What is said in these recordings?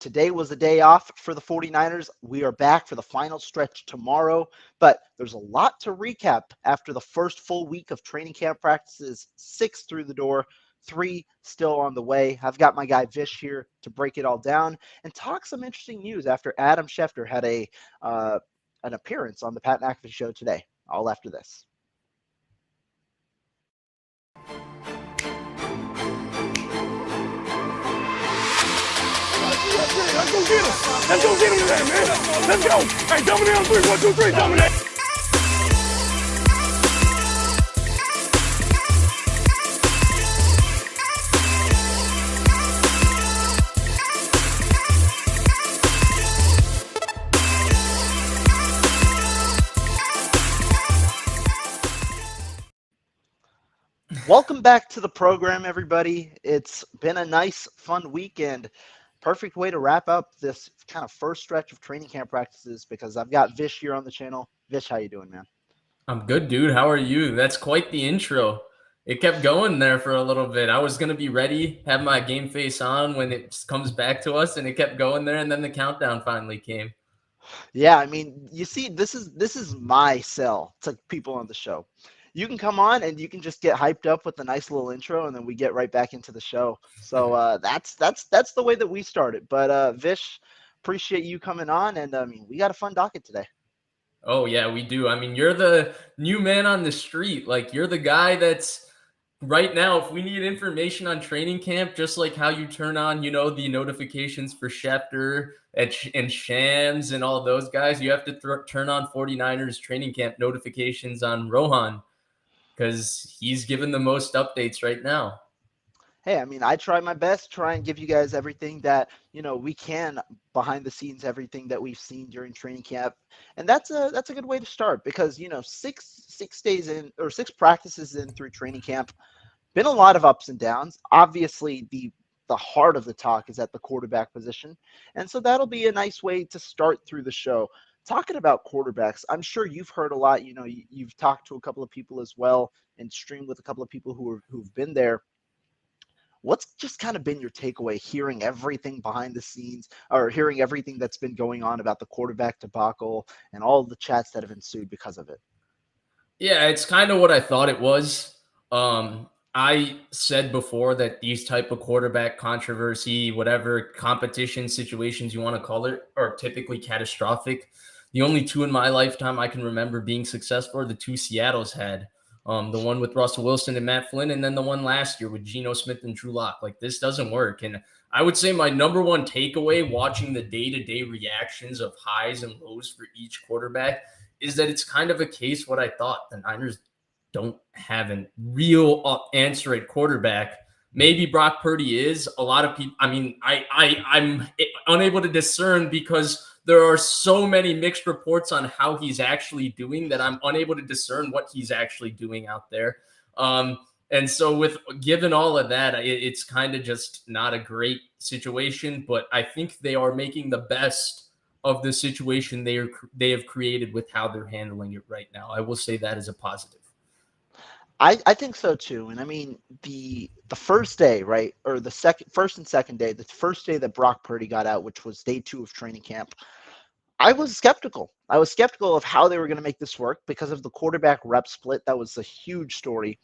Today was a day off for the 49ers. We are back for the final stretch tomorrow, but there's a lot to recap after the first full week of training camp practices, 6 through the door, 3 still on the way. I've got my guy Vish here to break it all down and talk some interesting news after Adam Schefter had an appearance on the Pat McAfee show today. All after this. Let's go get him. Let's go get him today, man. Let's go. Hey, dominate on 3. 1, 2, 3, dominate. Welcome back to the program, everybody. It's been a nice, fun weekend. Perfect way to wrap up this kind of first stretch of training camp practices because I've got Vish here on the channel. Vish, how you doing, man? I'm good, dude. How are you? That's quite the intro. It kept going there for a little bit. I was going to be ready, have my game face on when it comes back to us, and it kept going there, and then the countdown finally came. Yeah, I mean, you see, this is my sell to people on the show. You can come on and you can just get hyped up with a nice little intro, and then we get right back into the show. So that's the way that we started. But Vish, appreciate you coming on, and I mean, we got a fun docket today. Oh, yeah, we do. I mean, you're the new man on the street. Like, you're the guy that's right now, if we need information on training camp, just like how you turn on, the notifications for Schefter and Shams and all those guys, you have to turn on 49ers training camp notifications on Rohan because he's given the most updates right now. Hey, I mean, I try my best, try and give you guys everything that, we can behind the scenes, everything that we've seen during training camp. And that's a good way to start because, 6 days in or 6 practices in through training camp, been a lot of ups and downs. Obviously, the heart of the talk is at the quarterback position. And so that'll be a nice way to start through the show. Talking about quarterbacks, I'm sure you've heard a lot, you've talked to a couple of people as well and streamed with a couple of people who've been there. What's just kind of been your takeaway hearing everything behind the scenes or hearing everything that's been going on about the quarterback debacle and all the chats that have ensued because of it? Yeah, it's kind of what I thought it was. I said before that these type of quarterback controversy, whatever competition situations you want to call it, are typically catastrophic. The only 2 in my lifetime I can remember being successful are the 2 Seattle's had. The one with Russell Wilson and Matt Flynn, and then the one last year with Geno Smith and Drew Lock. Like, this doesn't work. And I would say my number one takeaway watching the day-to-day reactions of highs and lows for each quarterback is that it's kind of a case what I thought. The Niners don't have a real answer at quarterback. Maybe Brock Purdy is. A lot of people, I mean, I'm unable to discern because there are so many mixed reports on how he's actually doing that I'm unable to discern what he's actually doing out there. And so given all of that, it's kind of just not a great situation, but I think they are making the best of the situation they have created with how they're handling it right now. I will say that is a positive. I think so too. And I mean, the first day, right, or the first and second day, the first day that Brock Purdy got out, which was day 2 of training camp, I was skeptical. I was skeptical of how they were going to make this work because of the quarterback rep split. That was a huge story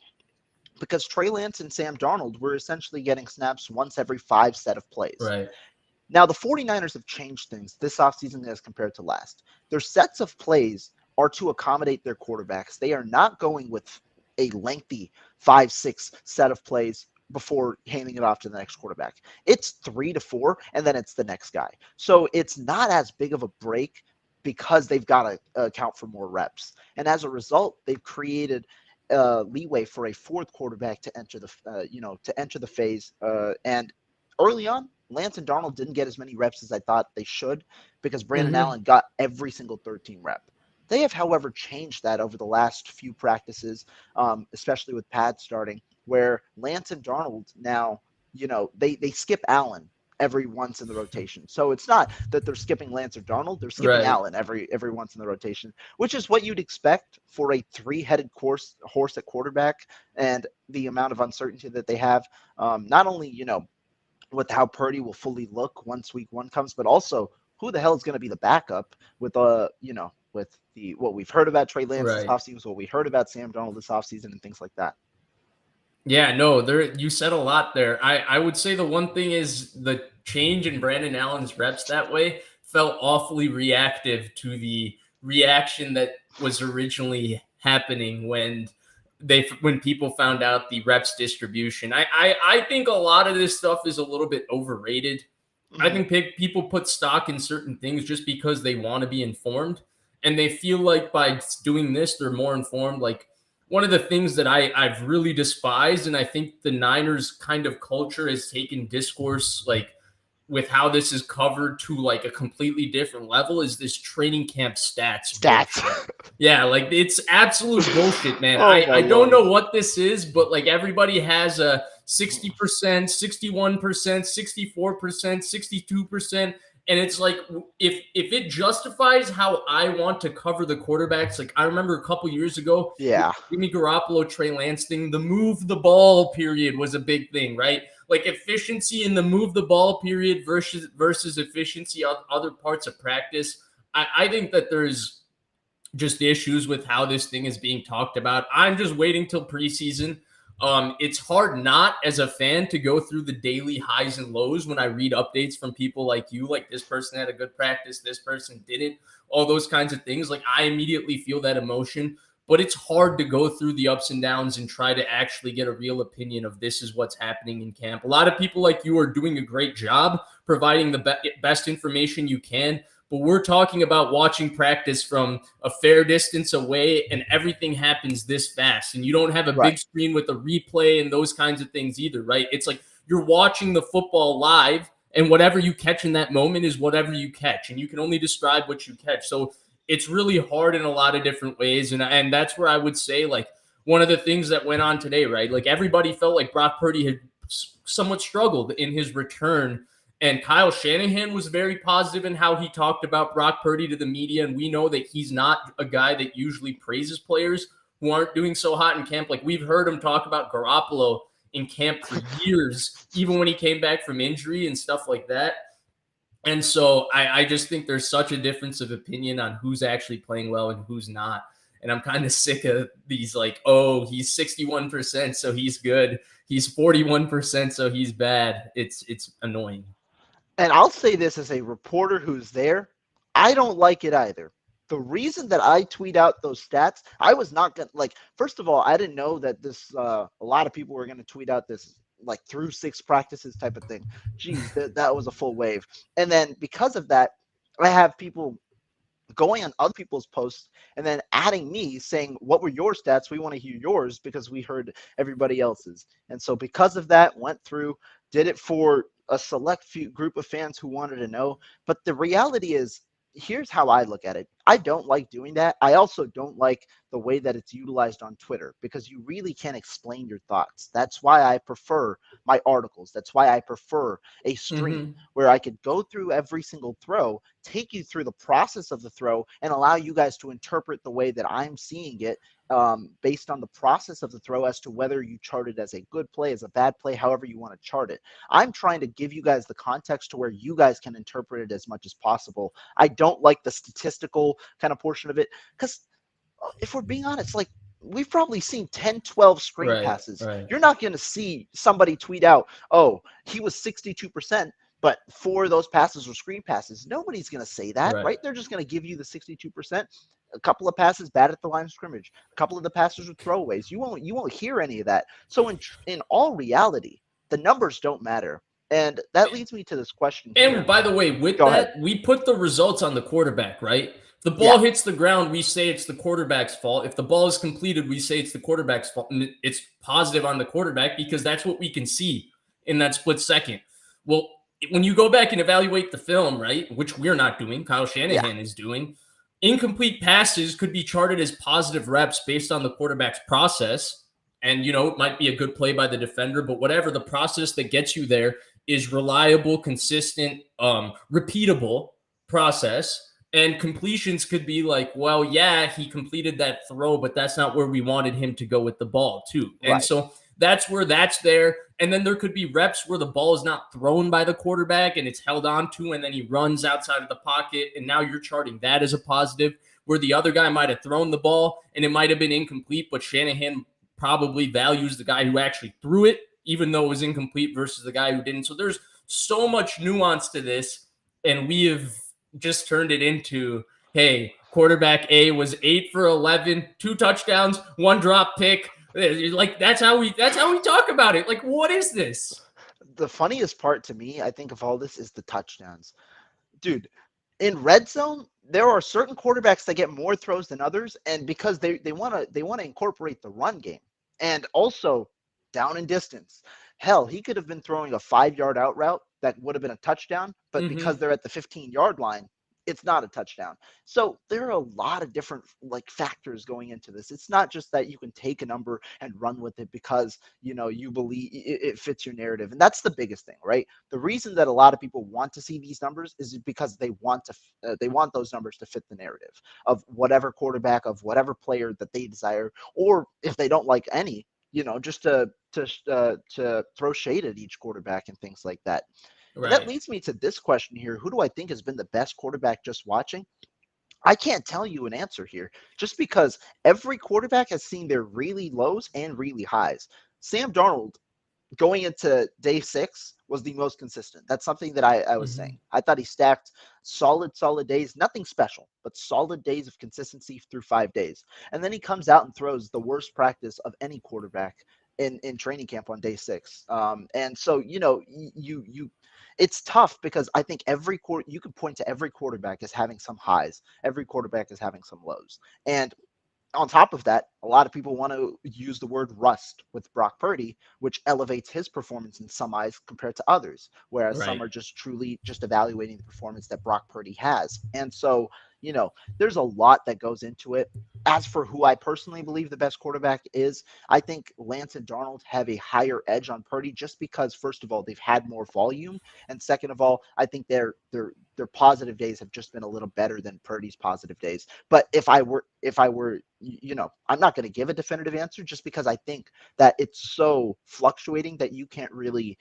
because Trey Lance and Sam Darnold were essentially getting snaps once every 5 set of plays. Right. Now, the 49ers have changed things this offseason as compared to last. Their sets of plays are to accommodate their quarterbacks. They are not going with a lengthy 5-6 set of plays before handing it off to the next quarterback. It's 3 to 4, and then it's the next guy. So it's not as big of a break because they've got to account for more reps. And as a result, they've created leeway for a 4th quarterback to enter the phase. And early on, Lance and Darnold didn't get as many reps as I thought they should because Brandon Allen got every single 13 rep. They have, however, changed that over the last few practices, especially with Pad starting, where Lance and Darnold now, they skip Allen every once in the rotation. So it's not that they're skipping Lance or Darnold, they're skipping Allen every once in the rotation, which is what you'd expect for a 3-headed horse at quarterback and the amount of uncertainty that they have. Not only, with how Purdy will fully look once week 1 comes, but also who the hell is going to be the backup with with the what we've heard about Trey Lance this Right. offseason, what we heard about Sam Darnold this offseason, and things like that. Yeah, no, you said a lot there. I would say the one thing is the change in Brandon Allen's reps that way felt awfully reactive to the reaction that was originally happening when people found out the reps distribution. I think a lot of this stuff is a little bit overrated. I think people put stock in certain things just because they want to be informed, and they feel like by doing this they're more informed. Like, one of the things that I've really despised, and I think the Niners kind of culture has taken discourse like with how this is covered to like a completely different level, is this training camp stats. Yeah, like it's absolute bullshit, man. I don't know what this is, but like everybody has a 60%, 61%, 64%, 62%. And it's like, if it justifies how I want to cover the quarterbacks, like I remember a couple years ago, Jimmy Garoppolo, Trey Lance thing, the move the ball period was a big thing, right? Like efficiency in the move the ball period versus efficiency on other parts of practice. I think that there's just issues with how this thing is being talked about. I'm just waiting till preseason. It's hard not as a fan to go through the daily highs and lows when I read updates from people like you, like this person had a good practice, this person didn't, all those kinds of things. Like I immediately feel that emotion, but it's hard to go through the ups and downs and try to actually get a real opinion of this is what's happening in camp. A lot of people like you are doing a great job providing the best information you can. But we're talking about watching practice from a fair distance away, and everything happens this fast. And you don't have a big screen with a replay and those kinds of things either, right? It's like you're watching the football live, and whatever you catch in that moment is whatever you catch. And you can only describe what you catch. So it's really hard in a lot of different ways. And that's where I would say, like, one of the things that went on today, right? Like everybody felt like Brock Purdy had somewhat struggled in his return. And Kyle Shanahan was very positive in how he talked about Brock Purdy to the media. And we know that he's not a guy that usually praises players who aren't doing so hot in camp. Like we've heard him talk about Garoppolo in camp for years, even when he came back from injury and stuff like that. And so I just think there's such a difference of opinion on who's actually playing well and who's not. And I'm kind of sick of these like, oh, he's 61%, so he's good. He's 41%, so he's bad. It's annoying. And I'll say this as a reporter who's there, I don't like it either. The reason that I tweet out those stats, I was not going to, like, first of all, I didn't know that this, a lot of people were going to tweet out this, like, through 6 practices type of thing. Geez, that was a full wave. And then because of that, I have people going on other people's posts and then adding me saying, what were your stats? We want to hear yours because we heard everybody else's. And so because of that, went through, did it for a select few group of fans who wanted to know. But the reality is, here's how I look at it. I don't like doing that. I also don't like the way that it's utilized on Twitter because you really can't explain your thoughts. That's why I prefer my articles. That's why I prefer a stream where I could go through every single throw, take you through the process of the throw, and allow you guys to interpret the way that I'm seeing it based on the process of the throw as to whether you chart it as a good play, as a bad play, however you want to chart it. I'm trying to give you guys the context to where you guys can interpret it as much as possible. I don't like the statistical kind of portion of it because if we're being honest, like we've probably seen 10, 12 screen passes. You're not going to see somebody tweet out, oh, he was 62%. But 4 of those passes were screen passes. Nobody's going to say that, right? They're just going to give you the 62%. A couple of passes bad at the line of scrimmage. A couple of the passes were throwaways. You won't hear any of that. So in all reality, the numbers don't matter. And that leads me to this question. And by the way, with that, we put the results on the quarterback, right? If the ball hits the ground, we say it's the quarterback's fault. If the ball is completed, we say it's the quarterback's fault. And it's positive on the quarterback because that's what we can see in that split second. Well, when you go back and evaluate the film, right, which we're not doing, Kyle Shanahan is doing, incomplete passes could be charted as positive reps based on the quarterback's process. And, it might be a good play by the defender, but whatever, the process that gets you there is reliable, consistent, repeatable process. And completions could be like, well, yeah, he completed that throw, but that's not where we wanted him to go with the ball too. And so That's where that's there. And then there could be reps where the ball is not thrown by the quarterback and it's held onto, and then he runs outside of the pocket. And now you're charting that as a positive, where the other guy might have thrown the ball and it might have been incomplete, but Shanahan probably values the guy who actually threw it, even though it was incomplete, versus the guy who didn't. So there's so much nuance to this. And we have just turned it into, hey, quarterback A was 8 for 11, 2 touchdowns, 1 drop pick. Like that's how we talk about it. Like, what is this? The funniest part to me, I think, of all this is the touchdowns. Dude, in red zone, there are certain quarterbacks that get more throws than others, and because they want to incorporate the run game. And also down in distance. Hell, he could have been throwing a 5-yard out route that would have been a touchdown, but because they're at the 15-yard line, it's not a touchdown. So there are a lot of different factors going into this. It's not just that you can take a number and run with it because you believe it fits your narrative, and that's the biggest thing, right? The reason that a lot of people want to see these numbers is because they want those numbers to fit the narrative of whatever quarterback, of whatever player that they desire, or if they don't like any, just to throw shade at each quarterback and things like that. Right. And that leads me to this question here. Who do I think has been the best quarterback just watching? I can't tell you an answer here just because every quarterback has seen their really lows and really highs. Sam Darnold, going into day 6, was the most consistent. That's something that I was saying. I thought he stacked solid days, nothing special, but solid days of consistency through 5 days. And then he comes out and throws the worst practice of any quarterback in training camp on day 6. And so, it's tough because I think you could point to every quarterback as having some highs. Every quarterback is having some lows. And on top of that, a lot of people want to use the word rust with Brock Purdy, which elevates his performance in some eyes compared to others, whereas some are just truly just evaluating the performance that Brock Purdy has. And so, there's a lot that goes into it. As for who I personally believe the best quarterback is, I think Lance and Darnold have a higher edge on Purdy just because, first of all, they've had more volume, and second of all, I think their positive days have just been a little better than Purdy's positive days. But if I were, I'm not going to give a definitive answer just because I think that it's so fluctuating that you can't really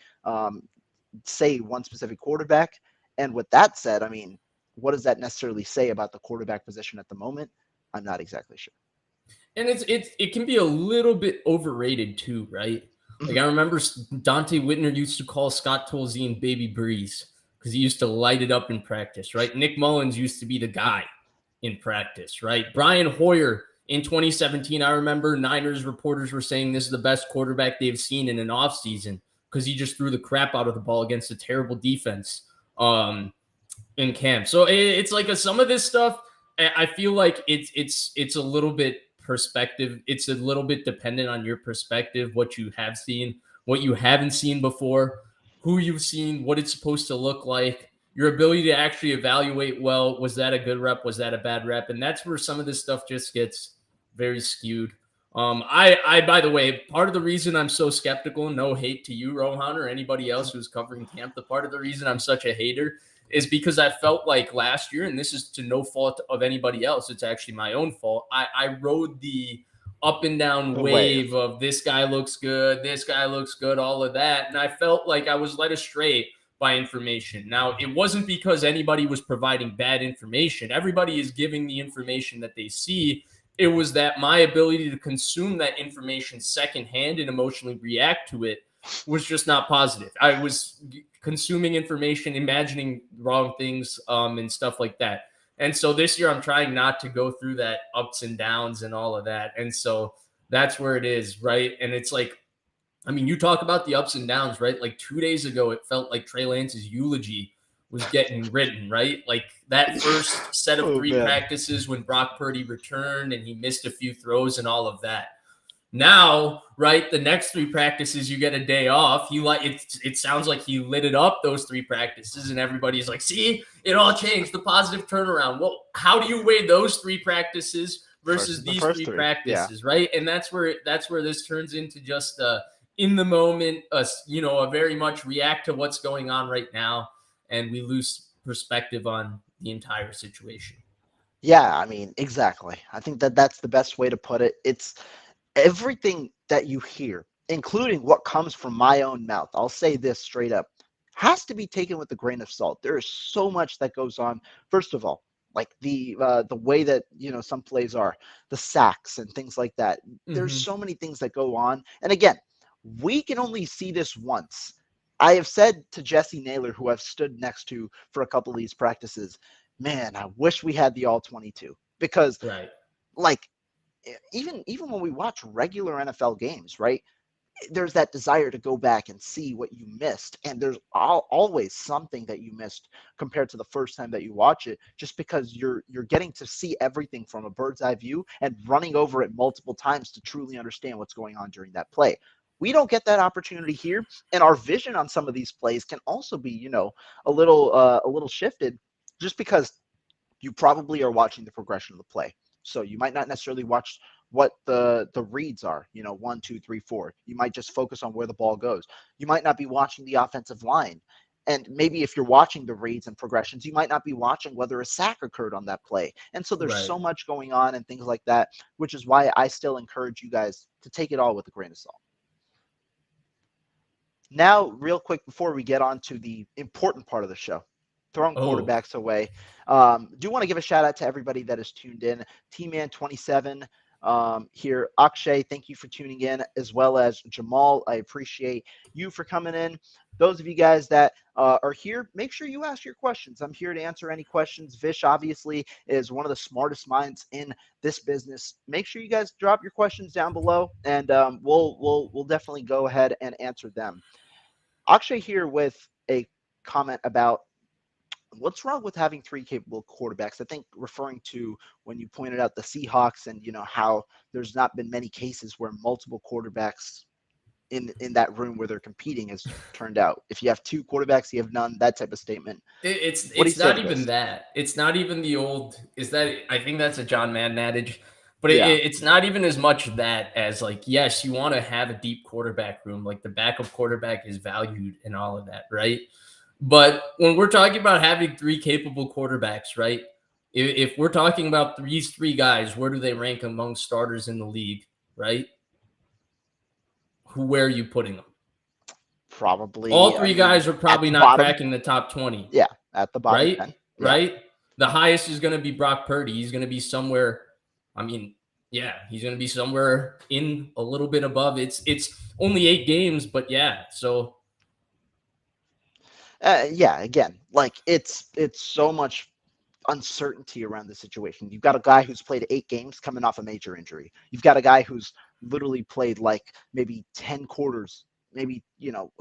say one specific quarterback. And with that said, I mean, what does that necessarily say about the quarterback position at the moment? I'm not exactly sure. And it can be a little bit overrated too, right? Like I remember Dante Whitner used to call Scott Tolzien Baby Breeze because he used to light it up in practice, right? Nick Mullins used to be the guy in practice, right? Brian Hoyer in 2017, I remember Niners reporters were saying this is the best quarterback they've seen in an offseason because he just threw the crap out of the ball against a terrible defense in camp. So it's like some of this stuff, I feel like it's a little bit perspective. It's a little bit dependent on your perspective, what you have seen, what you haven't seen before, who you've seen, what it's supposed to look like, your ability to actually evaluate, well, was that a good rep? Was that a bad rep? And that's where some of this stuff just gets very skewed. I by the way, part of the reason I'm so skeptical, no hate to you, Rohan, or anybody else who's covering camp, the part of the reason I'm such a hater is because I felt like last year, and this is to no fault of anybody else, it's actually my own fault. I rode the up and down wave of this guy looks good, all of that. And I felt like I was led astray by information. Now, it wasn't because anybody was providing bad information. Everybody is giving the information that they see. It was that my ability to consume that information secondhand and emotionally react to it was just not positive. I was consuming information, imagining wrong things, and stuff like that. And so this year I'm trying not to go through that ups and downs and all of that. And so that's where it is, right? And it's like, I mean, you talk about the ups and downs, right? Like 2 days ago, it felt like Trey Lance's eulogy was getting written, right? Like that first set of 3 practices when Brock Purdy returned and he missed a few throws and all of that. Now, right, the next 3 practices, you get a day off. It sounds like he lit it up those 3 practices, and everybody's like, see, it all changed, the positive turnaround. Well, how do you weigh those 3 practices versus these 3 practices, right? And that's where this turns into just in the moment, a very much react to what's going on right now, and we lose perspective on the entire situation. Yeah, I mean, exactly. I think that's the best way to put it. It's everything that you hear including what comes from my own mouth, I'll say this straight up, has to be taken with a grain of salt. There is so much that goes on. First of all, like the way that some plays are, the sacks and things like that. There's so many things that go on. And again, we can only see this once. I have said to Jesse Naylor, who I've stood next to for a couple of these practices, man, I wish we had the all 22 because Right. like even when we watch regular NFL games, right? There's that desire to go back and see what you missed, and there's always something that you missed compared to the first time that you watch it, just because you're getting to see everything from a bird's eye view and running over it multiple times to truly understand what's going on during that play. We don't get that opportunity here, and our vision on some of these plays can also be a little shifted, just because you probably are watching the progression of the play. So you might not necessarily watch what the reads are, 1, 2, 3, 4. You might just focus on where the ball goes. You might not be watching the offensive line. And maybe if you're watching the reads and progressions, you might not be watching whether a sack occurred on that play. And so there's Right. so much going on and things like that, which is why I still encourage you guys to take it all with a grain of salt. Now, real quick, before we get on to the important part of the show, throwing Oh, quarterbacks away. Do want to give a shout out to everybody that is tuned in. T-Man27 here. Akshay, thank you for tuning in, as well as Jamal. I appreciate you for coming in. Those of you guys that are here, make sure you ask your questions. I'm here to answer any questions. Vish obviously is one of the smartest minds in this business. Make sure you guys drop your questions down below, and we'll definitely go ahead and answer them. Akshay here with a comment about what's wrong with having three capable quarterbacks. I think referring to when you pointed out the Seahawks and how there's not been many cases where multiple quarterbacks in that room where they're competing has turned out. If you have two quarterbacks, you have none, that type of statement. What do you it's say not to even this? that. It's not even the old. Is that? I think that's a John Madden adage, but Yeah. it's not even as much that as like, yes, you want to have a deep quarterback room. Like the backup quarterback is valued and all of that, right? But when we're talking about having three capable quarterbacks, right? If we're talking about these three guys, where do they rank among starters in the league, right? Where are you putting them? All Probably, I three mean, guys are at probably the not bottom. cracking the top 20, Yeah, at the bottom right? 10. Yeah. Right? The highest is going to be Brock Purdy. He's going to be somewhere. I mean, yeah, he's going to be somewhere in a little bit above. It's only 8 games, but yeah. So Yeah, again, like it's so much uncertainty around the situation. You've got a guy who's played 8 games coming off a major injury. You've got a guy who's literally played like maybe 10 quarters, maybe,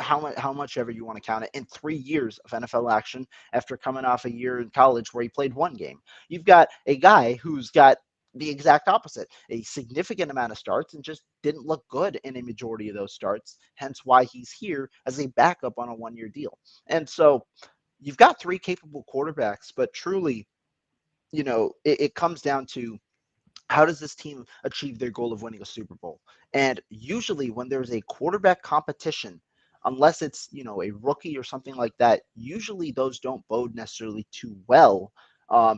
how much ever you want to count it, in 3 years of NFL action after coming off a year in college where he played 1 game. You've got a guy who's got the exact opposite, a significant amount of starts and just didn't look good in a majority of those starts, hence why he's here as a backup on a 1-year deal. And so you've got three capable quarterbacks, but truly, it comes down to how does this team achieve their goal of winning a Super Bowl? And usually, when there's a quarterback competition, unless it's a rookie or something like that, usually those don't bode necessarily too well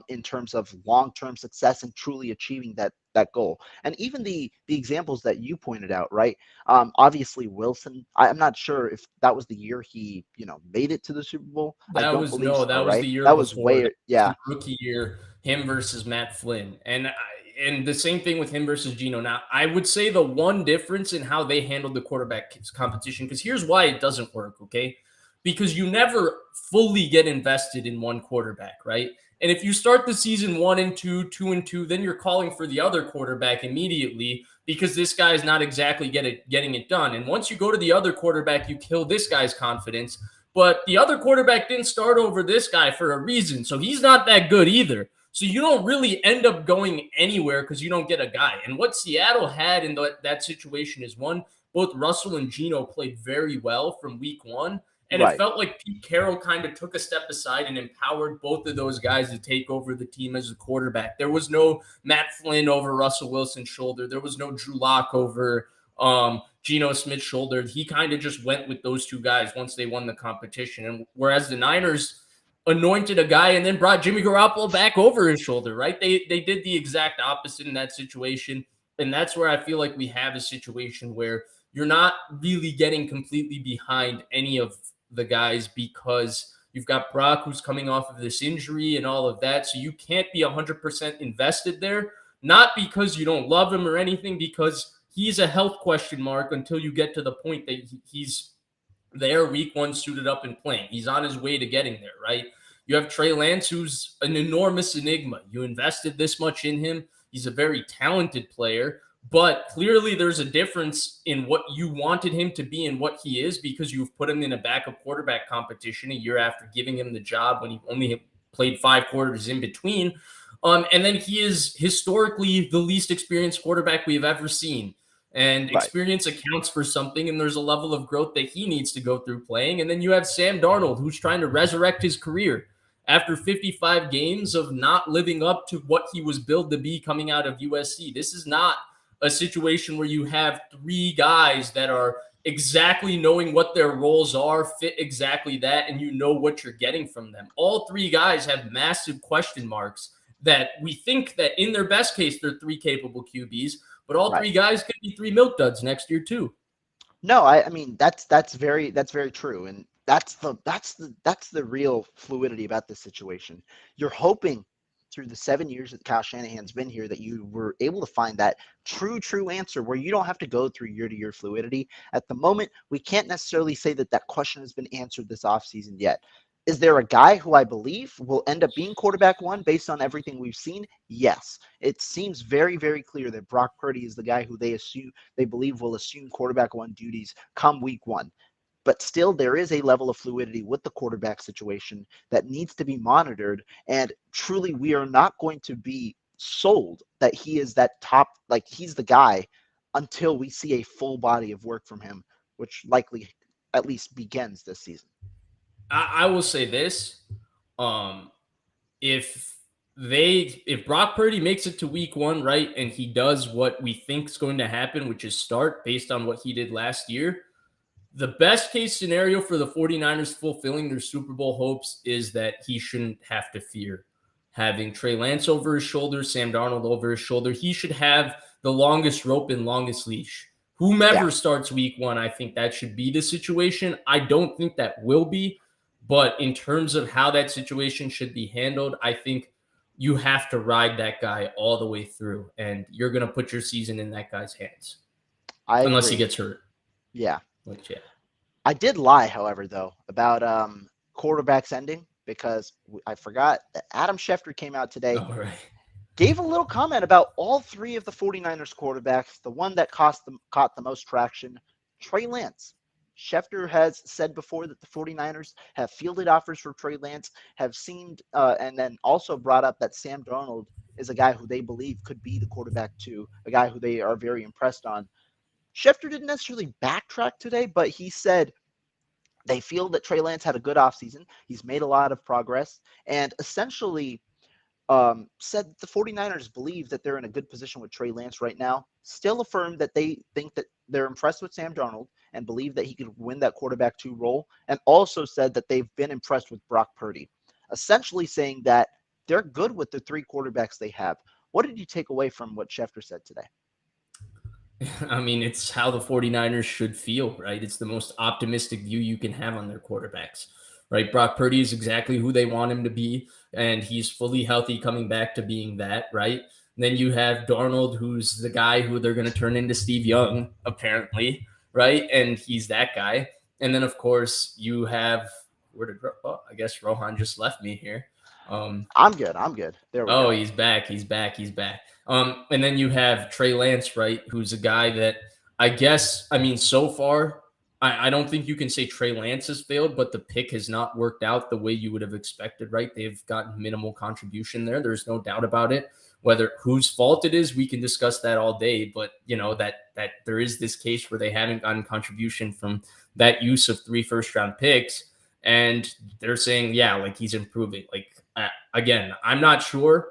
in terms of long-term success and truly achieving that goal. And even the examples that you pointed out, right? Obviously, Wilson. I'm not sure if that was the year he made it to the Super Bowl. I that don't was believe no, so, that was right? the year That was before. way That was yeah. his rookie year, him versus Matt Flynn, and the same thing with him versus Geno. Now, I would say the one difference in how they handled the quarterback competition, because here's why it doesn't work, okay? Because you never fully get invested in one quarterback, right? And if you start the season 1-2, 2-2, then you're calling for the other quarterback immediately because this guy is not exactly getting it done. And once you go to the other quarterback, you kill this guy's confidence. But the other quarterback didn't start over this guy for a reason. So he's not that good either. So you don't really end up going anywhere because you don't get a guy. And what Seattle had in that situation is, one, both Russell and Geno played very well from week one. And it Right. felt like Pete Carroll kind of took a step aside and empowered both of those guys to take over the team as a quarterback. There was no Matt Flynn over Russell Wilson's shoulder. There was no Drew Lock over Geno Smith's shoulder. He kind of just went with those two guys once they won the competition. And whereas the Niners anointed a guy and then brought Jimmy Garoppolo back over his shoulder, right? They did the exact opposite in that situation. And that's where I feel like we have a situation where you're not really getting completely behind any of the guys because you've got Brock who's coming off of this injury and all of that. So you can't be 100% invested there, not because you don't love him or anything, because he's a health question mark until you get to the point that he's there week one suited up and playing. He's on his way to getting there, right? You have Trey Lance, who's an enormous enigma. You invested this much in him. He's a very talented player, but clearly there's a difference in what you wanted him to be and what he is because you've put him in a backup quarterback competition a year after giving him the job when he only played 5 quarters in between. And then he is historically the least experienced quarterback we've ever seen. And experience accounts for something, and there's a level of growth that he needs to go through playing. And then you have Sam Darnold, who's trying to resurrect his career after 55 games of not living up to what he was billed to be coming out of USC. This is not a situation where you have 3 guys that are exactly knowing what their roles are, fit exactly that, and you know what you're getting from them. All 3 guys have massive question marks that we think that in their best case, they're 3 capable QBs, but all 3 guys could be 3 milk duds next year too. No, I mean that's very true, and that's the real fluidity about this situation. You're hoping through the 7 years that Kyle Shanahan's been here that you were able to find that true answer where you don't have to go through year-to-year fluidity. At the moment, we can't necessarily say that question has been answered this offseason yet. Is there a guy who I believe will end up being quarterback 1 based on everything we've seen? Yes. It seems very, very clear that Brock Purdy is the guy who they believe will assume quarterback 1 duties come week 1. But still, there is a level of fluidity with the quarterback situation that needs to be monitored. And truly, we are not going to be sold that he is that top, like he's the guy until we see a full body of work from him, which likely at least begins this season. I will say this. If Brock Purdy makes it to week 1, right, and he does what we think is going to happen, which is start based on what he did last year, the best case scenario for the 49ers fulfilling their Super Bowl hopes is that he shouldn't have to fear having Trey Lance over his shoulder, Sam Darnold over his shoulder. He should have the longest rope and longest leash. Whomever starts week 1, I think that should be the situation. I don't think that will be, but in terms of how that situation should be handled, I think you have to ride that guy all the way through, and you're going to put your season in that guy's hands. Unless he gets hurt. Yeah. Which, yeah. I did lie, however, though, about quarterbacks ending because I forgot that Adam Schefter came out today, gave a little comment about all 3 of the 49ers quarterbacks, the one that caught the most traction, Trey Lance. Schefter has said before that the 49ers have fielded offers for Trey Lance, have seen, and then also brought up that Sam Darnold is a guy who they believe could be the quarterback 2, a guy who they are very impressed on. Schefter didn't necessarily backtrack today, but he said they feel that Trey Lance had a good offseason. He's made a lot of progress and essentially said that the 49ers believe that they're in a good position with Trey Lance right now. Still affirmed that they think that they're impressed with Sam Darnold and believe that he could win that quarterback 2 role, and also said that they've been impressed with Brock Purdy, essentially saying that they're good with the 3 quarterbacks they have. What did you take away from what Schefter said today? I mean, it's how the 49ers should feel, right? It's the most optimistic view you can have on their quarterbacks, right? Brock Purdy is exactly who they want him to be, and he's fully healthy coming back to being that, right? And then you have Darnold, who's the guy who they're going to turn into Steve Young, apparently, right? And he's that guy. And then, of course, you have I guess Rohan just left me here. I'm good. There we go. Oh, he's back. And then you have Trey Lance, right? Who's a guy that so far, I don't think you can say Trey Lance has failed, but the pick has not worked out the way you would have expected, right? They've gotten minimal contribution there. There's no doubt about it. Whether whose fault it is, we can discuss that all day, but that there is this case where they haven't gotten contribution from that use of 3 first-round picks, and they're saying, he's improving. Again, I'm not sure.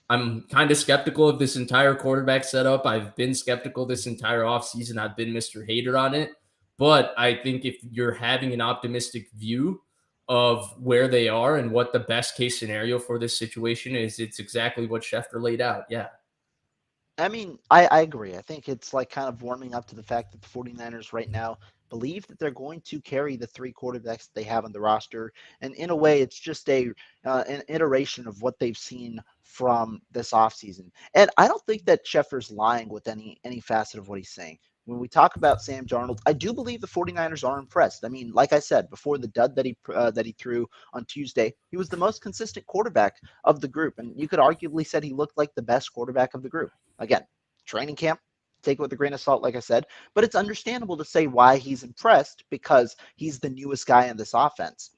I'm kind of skeptical of this entire quarterback setup. I've been skeptical this entire offseason. I've been Mr. Hater on it. But I think if you're having an optimistic view of where they are and what the best case scenario for this situation is, it's exactly what Schefter laid out. Yeah. I mean, I agree. I think it's like kind of warming up to the fact that the 49ers right now believe that they're going to carry the three quarterbacks that they have on the roster. And in a way, it's just an iteration of what they've seen from this offseason. And I don't think that Schefter's lying with any facet of what he's saying. When we talk about Sam Darnold, I do believe the 49ers are impressed. I mean, like I said, before the dud that he threw on Tuesday, he was the most consistent quarterback of the group. And you could arguably said he looked like the best quarterback of the group. Again, training camp, take it with a grain of salt, like I said, but it's understandable to say why he's impressed because he's the newest guy in this offense.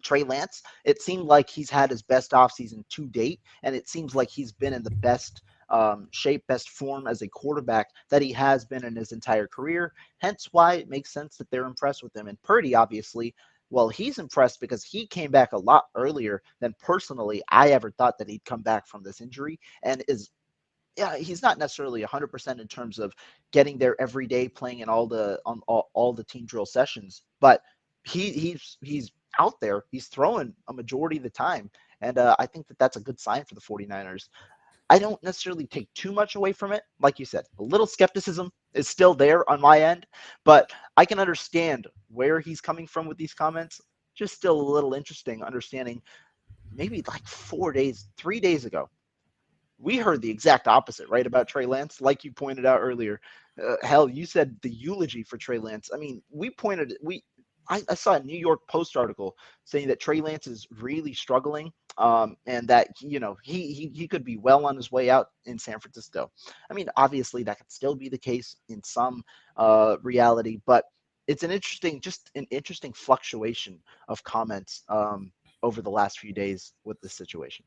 Trey Lance, it seemed like he's had his best offseason to date, and it seems like he's been in the best shape, best form as a quarterback that he has been in his entire career. Hence why it makes sense that they're impressed with him. And Purdy, obviously, well, he's impressed because he came back a lot earlier than personally I ever thought that he'd come back from this injury and is yeah, he's not necessarily 100% in terms of getting there every day, playing in all the team drill sessions, but he's out there. He's throwing a majority of the time, and I think that that's a good sign for the 49ers. I don't necessarily take too much away from it. Like you said, a little skepticism is still there on my end, but I can understand where he's coming from with these comments. Just still a little interesting understanding maybe like 4 days, 3 days ago we heard the exact opposite, right, about Trey Lance, like you pointed out earlier. Hell, you said the eulogy for Trey Lance. I mean, I saw a New York Post article saying that Trey Lance is really struggling, and that he could be well on his way out in San Francisco. I mean, obviously that could still be the case in some reality, but it's just an interesting fluctuation of comments over the last few days with this situation.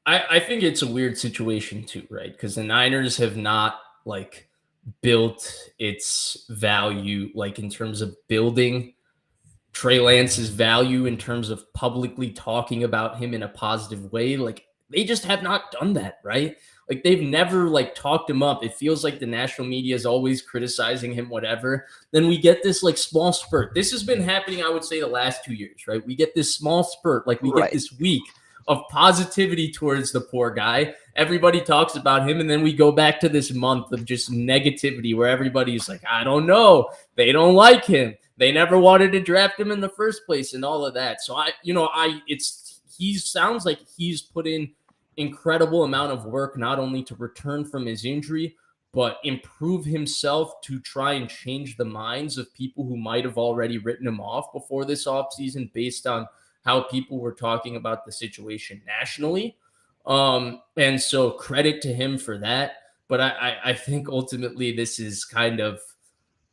I think it's a weird situation too, right? Because the Niners have not like built its value, like in terms of building Trey Lance's value in terms of publicly talking about him in a positive way. Like they just have not done that, right? Like they've never like talked him up. It feels like the national media is always criticizing him, whatever. Then we get this like small spurt. This has been happening, I would say, the last 2 years, right? We get this small spurt, like we get Right. this week of positivity towards the poor guy. Everybody talks about him, and then we go back to this month of just negativity where everybody's like, I don't know, they don't like him, they never wanted to draft him in the first place, and all of that. So he sounds like he's put in incredible amount of work not only to return from his injury but improve himself to try and change the minds of people who might have already written him off before this offseason based on how people were talking about the situation nationally. And so credit to him for that. But I think ultimately this is kind of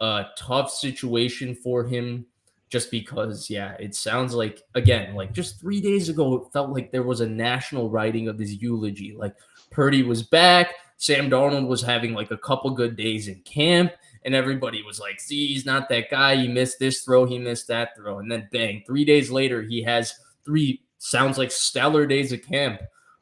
a tough situation for him just because, yeah, it sounds like, again, like just 3 days ago, it felt like there was a national writing of his eulogy. Like Purdy was back. Sam Darnold was having like a couple good days in camp. And everybody was like, see, he's not that guy. He missed this throw. He missed that throw. And then bang, 3 days later, he has three, sounds like stellar days of camp.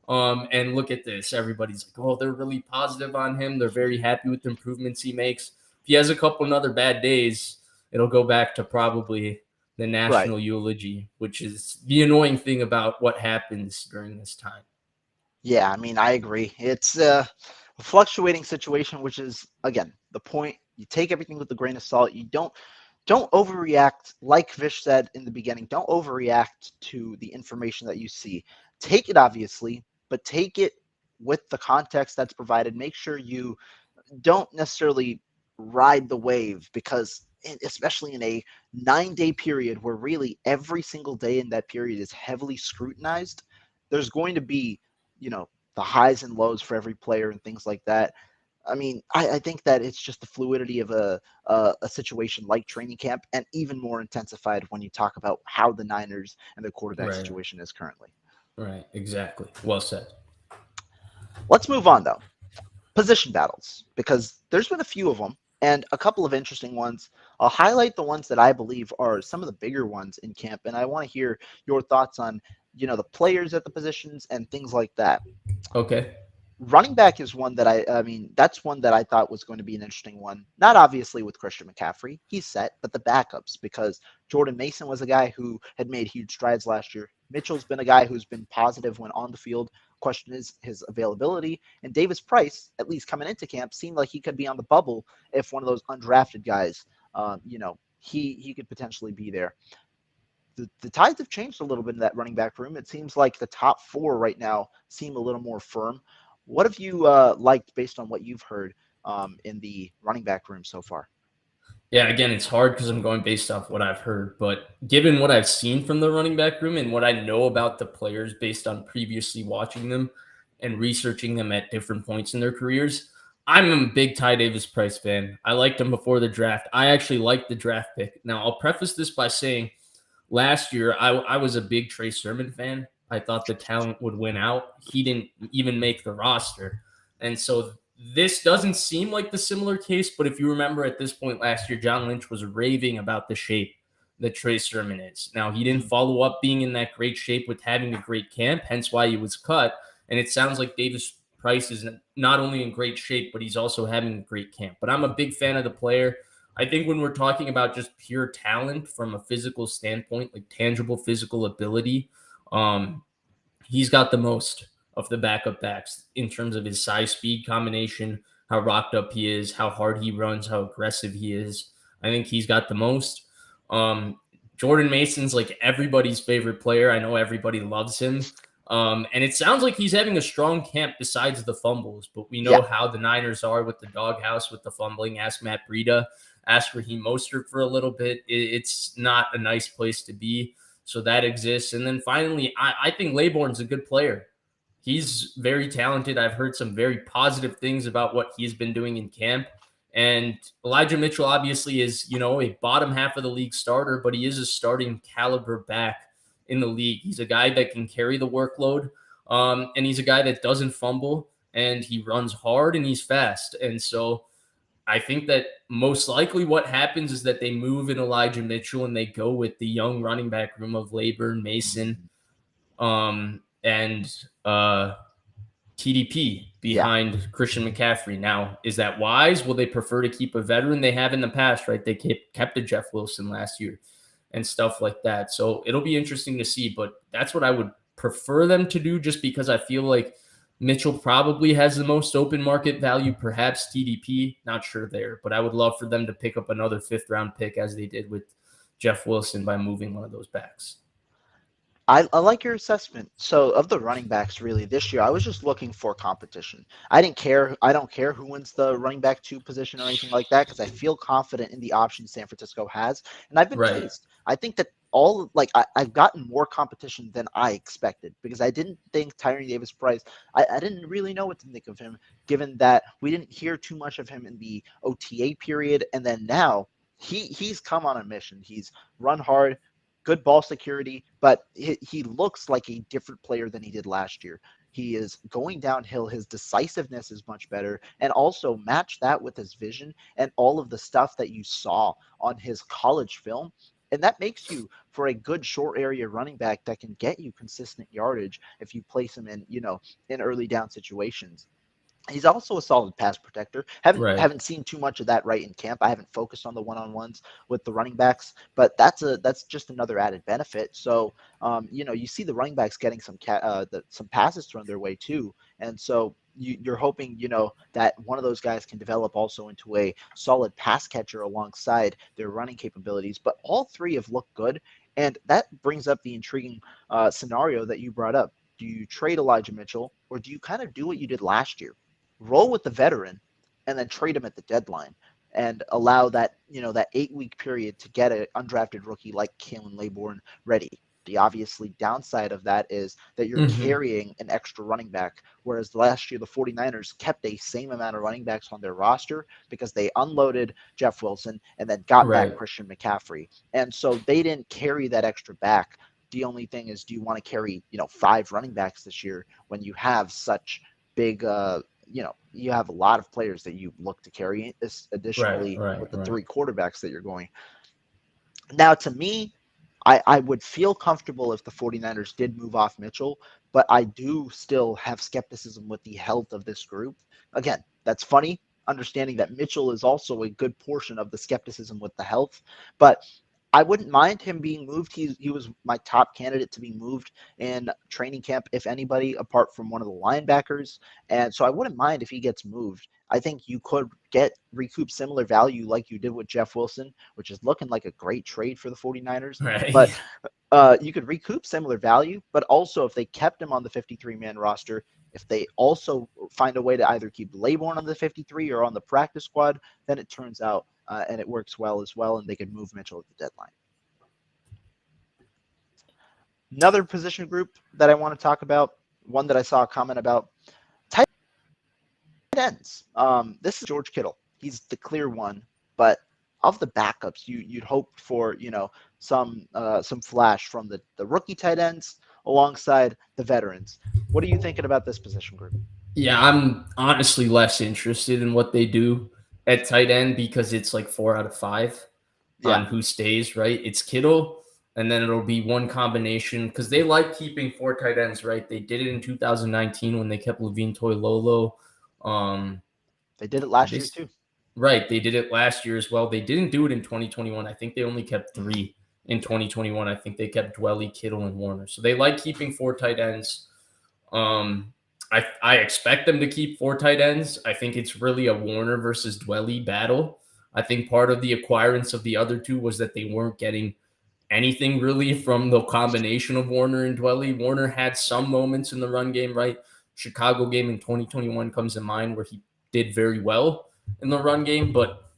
And look at this. Everybody's like, oh, they're really positive on him. They're very happy with the improvements he makes. If he has a couple another bad days, it'll go back to probably the Right. national eulogy, which is the annoying thing about what happens during this time. Yeah, I mean, I agree. It's a fluctuating situation, which is again the point. You take everything with a grain of salt. You don't overreact, like Vish said in the beginning. Don't overreact to the information that you see. Take it obviously, but take it with the context that's provided. Make sure you don't necessarily ride the wave because especially in a 9-day period where really every single day in that period is heavily scrutinized, there's going to be, the highs and lows for every player and things like that. I mean, I think that it's just the fluidity of a situation like training camp and even more intensified when you talk about how the Niners and their quarterback Right. situation is currently. Right. Exactly. Well said. Let's move on though. Position battles, because there's been a few of them and a couple of interesting ones. I'll highlight the ones that I believe are some of the bigger ones in camp, and I want to hear your thoughts on, the players at the positions and things like that. Okay. Running back is one that I mean, that's one that I thought was going to be an interesting one. Not obviously with Christian McCaffrey, he's set, but the backups, because Jordan Mason was a guy who had made huge strides last year. Mitchell's been a guy who's been positive when on the field. Question is his availability. And Davis Price, at least coming into camp, seemed like he could be on the bubble if one of those undrafted guys, he could potentially be there. The tides have changed a little bit in that running back room. It seems like the top four right now seem a little more firm. What have you liked based on what you've heard in the running back room so far? Yeah, again, it's hard because I'm going based off what I've heard, but given what I've seen from the running back room and what I know about the players based on previously watching them and researching them at different points in their careers, I'm a big Ty Davis Price fan. I liked him before the draft. I actually liked the draft pick. Now, I'll preface this by saying last year I was a big Trey Sermon fan. I thought the talent would win out. He didn't even make the roster. And so this doesn't seem like the similar case, but if you remember at this point last year, John Lynch was raving about the shape that Trey Sermon is. Now, he didn't follow up being in that great shape with having a great camp, hence why he was cut. And it sounds like Davis Price is not only in great shape, but he's also having a great camp. But I'm a big fan of the player. I think when we're talking about just pure talent from a physical standpoint, like tangible physical ability, um, he's got the most of the backup backs in terms of his size speed combination, how rocked up he is, how hard he runs, how aggressive he is. I think he's got the most. Um, Jordan Mason's like everybody's favorite player. I know everybody loves him. And it sounds like he's having a strong camp besides the fumbles, but we know Yeah, how the Niners are with the doghouse, with the fumbling. Ask Matt Breida, ask Raheem Mostert for a little bit. It's not a nice place to be. So that exists. And then finally, I think Laybourne's a good player. He's very talented. I've heard some very positive things about what he's been doing in camp. And Elijah Mitchell obviously is, a bottom half of the league starter, but he is a starting caliber back in the league. He's a guy that can carry the workload. And he's a guy that doesn't fumble, and he runs hard and he's fast. And so I think that most likely what happens is that they move in Elijah Mitchell and they go with the young running back room of Laybourne, Mason, and TDP yeah. behind Christian McCaffrey. Now, is that wise? Will they prefer to keep a veteran? They have in the past, right? They kept a Jeff Wilson last year and stuff like that. So it'll be interesting to see, but that's what I would prefer them to do, just because I feel like Mitchell probably has the most open market value, perhaps TDP, not sure there, but I would love for them to pick up another 5th-round pick as they did with Jeff Wilson by moving one of those backs. I like your assessment. So of the running backs, really this year, I was just looking for competition. I didn't care. I don't care who wins the running back 2 position or anything like that, because I feel confident in the options San Francisco has, and I've been Right. pleased. I think that I've gotten more competition than I expected, because I didn't think Tyree Davis Price. I didn't really know what to think of him, given that we didn't hear too much of him in the OTA period, and then now he's come on a mission. He's run hard, good ball security, but he looks like a different player than he did last year. He is going downhill. His decisiveness is much better. And also match that with his vision and all of the stuff that you saw on his college film. And that makes you for a good short area running back that can get you consistent yardage if you place him in early down situations. He's also a solid pass protector. Haven't Right. haven't seen too much of that right in camp. I haven't focused on the one-on-ones with the running backs, but that's just another added benefit. So you see the running backs getting some passes thrown their way too, and so you're hoping that one of those guys can develop also into a solid pass catcher alongside their running capabilities. But all three have looked good, and that brings up the intriguing scenario that you brought up. Do you trade Elijah Mitchell, or do you kind of do what you did last year? Roll with the veteran and then trade him at the deadline and allow that 8-week period to get an undrafted rookie like Kalen Laybourne ready. The obviously downside of that is that you're carrying an extra running back, whereas last year the 49ers kept a same amount of running backs on their roster because they unloaded Jeff Wilson and then got back Right. Christian McCaffrey. And so they didn't carry that extra back. The only thing is, do you want to carry 5 running backs this year when you have such big you have a lot of players that you look to carry Right. additionally Right. with the Right. 3 quarterbacks that you're going. Now, to me, I would feel comfortable if the 49ers did move off Mitchell, but I do still have skepticism with the health of this group. Again, that's funny, understanding that Mitchell is also a good portion of the skepticism with the health, but I wouldn't mind him being moved. He was my top candidate to be moved in training camp, if anybody, apart from one of the linebackers. And so I wouldn't mind if he gets moved. I think you could recoup similar value like you did with Jeff Wilson, which is looking like a great trade for the 49ers. Right. But you could recoup similar value, but also if they kept him on the 53-man roster, if they also find a way to either keep Laybourne on the 53 or on the practice squad, then it turns out and it works well as well, and they could move Mitchell at the deadline. Another position group that I want to talk about, one that I saw a comment about, tight ends. This is George Kittle. He's the clear one, but of the backups, you'd hope for some flash from the rookie tight ends alongside the veterans. What are you thinking about this position group? Yeah, I'm honestly less interested in what they do at tight end because it's like 4 out of 5 on who stays, right? It's Kittle, and then it'll be one combination because they like keeping 4 tight ends, right? They did it in 2019 when they kept Levine Toilolo. They did it last year too. Right, they did it last year as well. They didn't do it in 2021. I think they only kept 3 in 2021. I think they kept Dwelly, Kittle, and Warner. So they like keeping 4 tight ends. I expect them to keep 4 tight ends. I think it's really a Warner versus Dwelly battle. I think part of the acquirance of the other 2 was that they weren't getting anything really from the combination of Warner and Dwelly. Warner had some moments in the run game, right? Chicago game in 2021 comes to mind where he did very well in the run game, but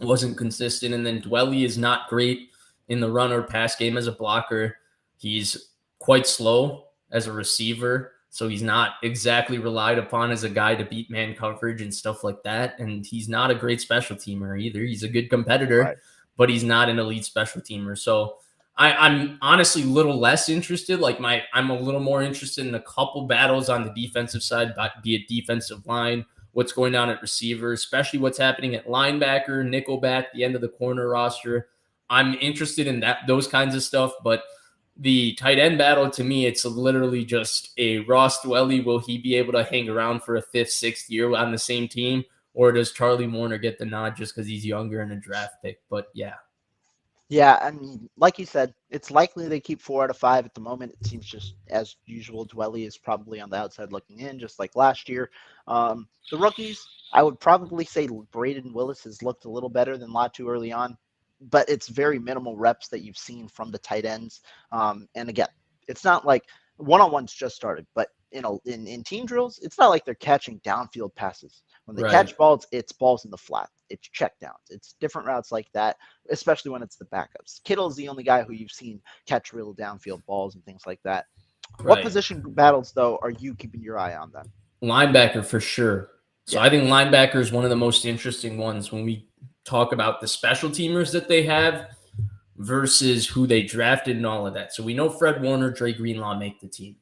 wasn't consistent. And then Dwelly is not great in the run or pass game as a blocker. He's quite slow as a receiver. So he's not exactly relied upon as a guy to beat man coverage and stuff like that. And he's not a great special teamer either. He's a good competitor, right, but he's not an elite special teamer. So I'm honestly a little less interested. I'm a little more interested in a couple battles on the defensive side, be it defensive line, what's going on at receiver, especially what's happening at linebacker, nickelback, the end of the corner roster. I'm interested in those kinds of stuff, but the tight end battle, to me, it's literally just a Ross Dwelly. Will he be able to hang around for a 5th, 6th year on the same team? Or does Charlie Warner get the nod just because he's younger and a draft pick? But yeah. Yeah, I mean, like you said, it's likely they keep 4 out of 5 at the moment. It seems just as usual, Dwelly is probably on the outside looking in, just like last year. The rookies, I would probably say Braden Willis has looked a little better than Latu early on, but it's very minimal reps that you've seen from the tight ends. And again, it's not like one-on-ones just started, but in team drills, it's not like they're catching downfield passes. When they catch balls, it's balls in the flat. It's checkdowns. It's different routes like that, especially when it's the backups. Kittle's the only guy who you've seen catch real downfield balls and things like that. What position battles, though, are you keeping your eye on then? Linebacker for sure. So I think linebacker is one of the most interesting ones when we talk about the special teamers that they have versus who they drafted and all of that. So we know Fred Warner, Dre Greenlaw make the team.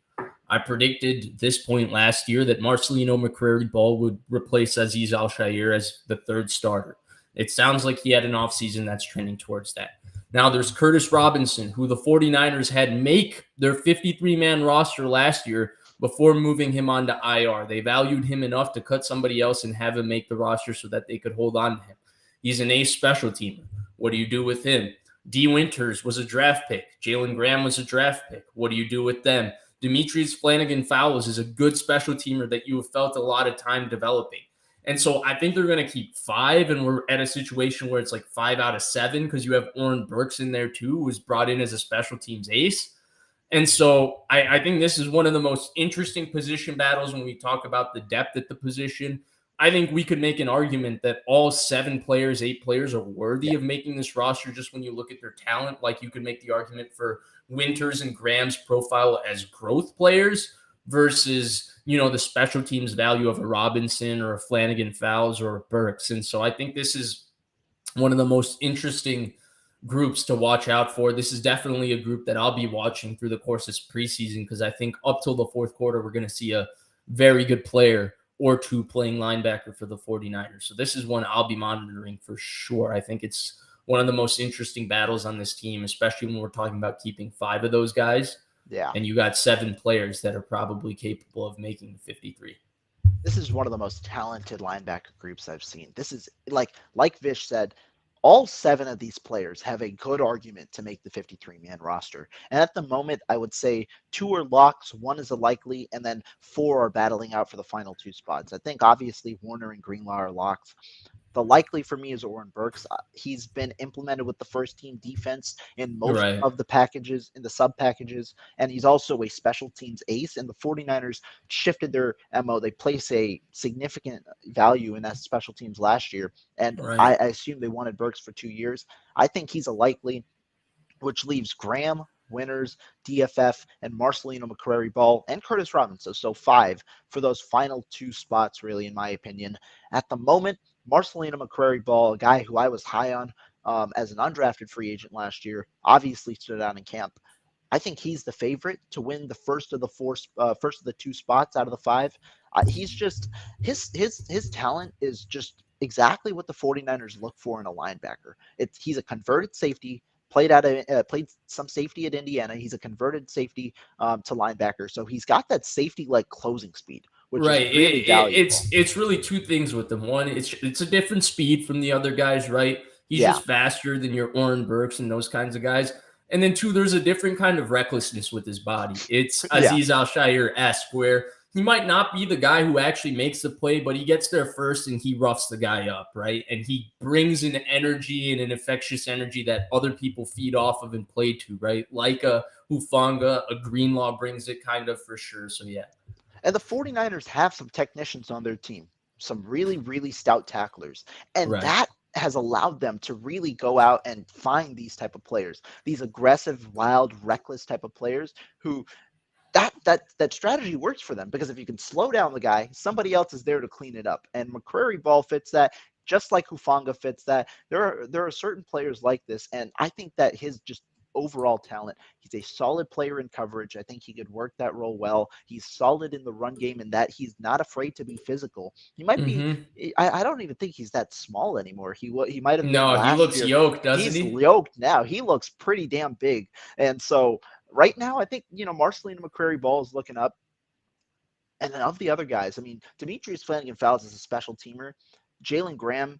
I predicted this point last year that Marcelino McCrary-Ball would replace Azeez Al-Shaair as the 3rd starter. It sounds like he had an offseason that's trending towards that. Now there's Curtis Robinson, who the 49ers had make their 53-man roster last year before moving him on to IR. They valued him enough to cut somebody else and have him make the roster so that they could hold on to him. He's an ace special teamer. What do you do with him? D. Winters was a draft pick. Jalen Graham was a draft pick. What do you do with them? Demetrius Flanagan-Fowles is a good special teamer that you have felt a lot of time developing. And so I think they're going to keep 5, and we're at a situation where it's like 5 out of 7 because you have Oren Burks in there too, who was brought in as a special teams ace. And so I think this is one of the most interesting position battles when we talk about the depth at the position. I think we could make an argument that all 7 players, 8 players are worthy of making this roster just when you look at their talent. Like you could make the argument for Winters and Graham's profile as growth players versus, the special teams value of a Robinson or a Flanagan-Fowles or a Burks. And so I think this is one of the most interesting groups to watch out for. This is definitely a group that I'll be watching through the course of this preseason because I think up till the 4th quarter, we're going to see a very good player or 2 playing linebacker for the 49ers. So this is one I'll be monitoring for sure. I think it's one of the most interesting battles on this team, especially when we're talking about keeping 5 of those guys. Yeah. And you got 7 players that are probably capable of making the 53. This is one of the most talented linebacker groups I've seen. This is like Vish said, all 7 of these players have a good argument to make the 53-man roster. And at the moment, I would say 2 are locks, 1 is a likely, and then 4 are battling out for the final 2 spots. I think obviously Warner and Greenlaw are locks. The likely for me is Oren Burks. He's been implemented with the first team defense in most Right. of the packages, in the sub packages, and he's also a special teams ace. And the 49ers shifted their MO. They place a significant value in that special teams last year. And Right. I assume they wanted Burks for 2 years. I think he's a likely, which leaves Graham, Winters, DFF, and Marcelino McCrary-Ball and Curtis Robinson. So 5 for those final 2 spots, really, in my opinion. At the moment, Marcelino McCrary-Ball, a guy who I was high on as an undrafted free agent last year, obviously stood out in camp. I think he's the favorite to win the first of the 4, first of the 2 spots out of the 5. He's just his talent is just exactly what the 49ers look for in a linebacker. He's a converted safety, played some safety at Indiana. He's a converted safety to linebacker, so he's got that safety like closing speed, which is Right. really valuable. It's really 2 things with them. One, it's a different speed from the other guys, right? He's Yeah, just faster than your Oren Burks and those kinds of guys. And then 2, there's a different kind of recklessness with his body. It's yeah. Aziz Al-Shaair-esque, where he might not be the guy who actually makes the play, but he gets there first and he roughs the guy up, right? And he brings an energy and an infectious energy that other people feed off of and play to, right? Like a Hufanga, a Greenlaw brings it kind of for sure. So yeah. And the 49ers have some technicians on their team, some really, really stout tacklers. And Right. that has allowed them to really go out and find these type of players, these aggressive, wild, reckless type of players who that strategy works for them, because if you can slow down the guy, somebody else is there to clean it up. And McCrary Ball fits that, just like Hufanga fits that. There are certain players like this, and I think that his just overall talent, he's a solid player in coverage. I think he could work that role well. He's solid in the run game in that he's not afraid to be physical. He might be. Mm-hmm. I don't even think he's that small anymore. He might have been No, he last looks year. yoked, doesn't He's he? yoked now. He looks pretty damn big, and so right now, I think, Marcelino McCrary Ball is looking up. And then of the other guys, I mean, Demetrius Flanagan-Fowles is a special teamer. Jalen Graham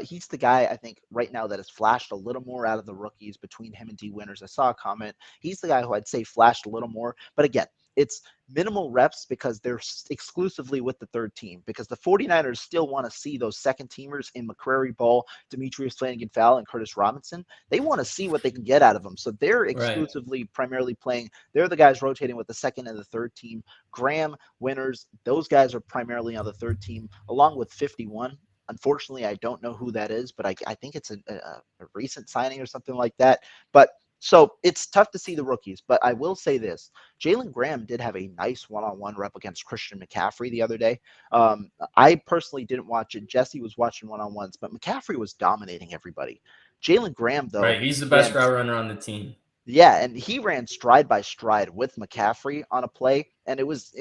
he's the guy I think right now that has flashed a little more out of the rookies between him and D Winters. I saw a comment. He's the guy who I'd say flashed a little more. But again, it's minimal reps because they're exclusively with the third team, because the 49ers still want to see those second teamers in McCrary Ball, Demetrius Flanagan-Fowles, and Curtis Robinson. They want to see what they can get out of them. So they're Right. exclusively primarily playing. They're the guys rotating with the second and the third team. Graham, Winters, those guys are primarily on the third team, along with 51. Unfortunately, I don't know who that is, but I think it's a recent signing or something like that. But so it's tough to see the rookies. But I will say this: Jalen Graham did have a nice one-on-one rep against Christian McCaffrey the other day. I personally didn't watch it. Jesse was watching one-on-ones, but McCaffrey was dominating everybody. Jalen Graham, though, Right. He's the best ran. route runner on the team. Yeah, and he ran stride by stride with McCaffrey on a play, and it was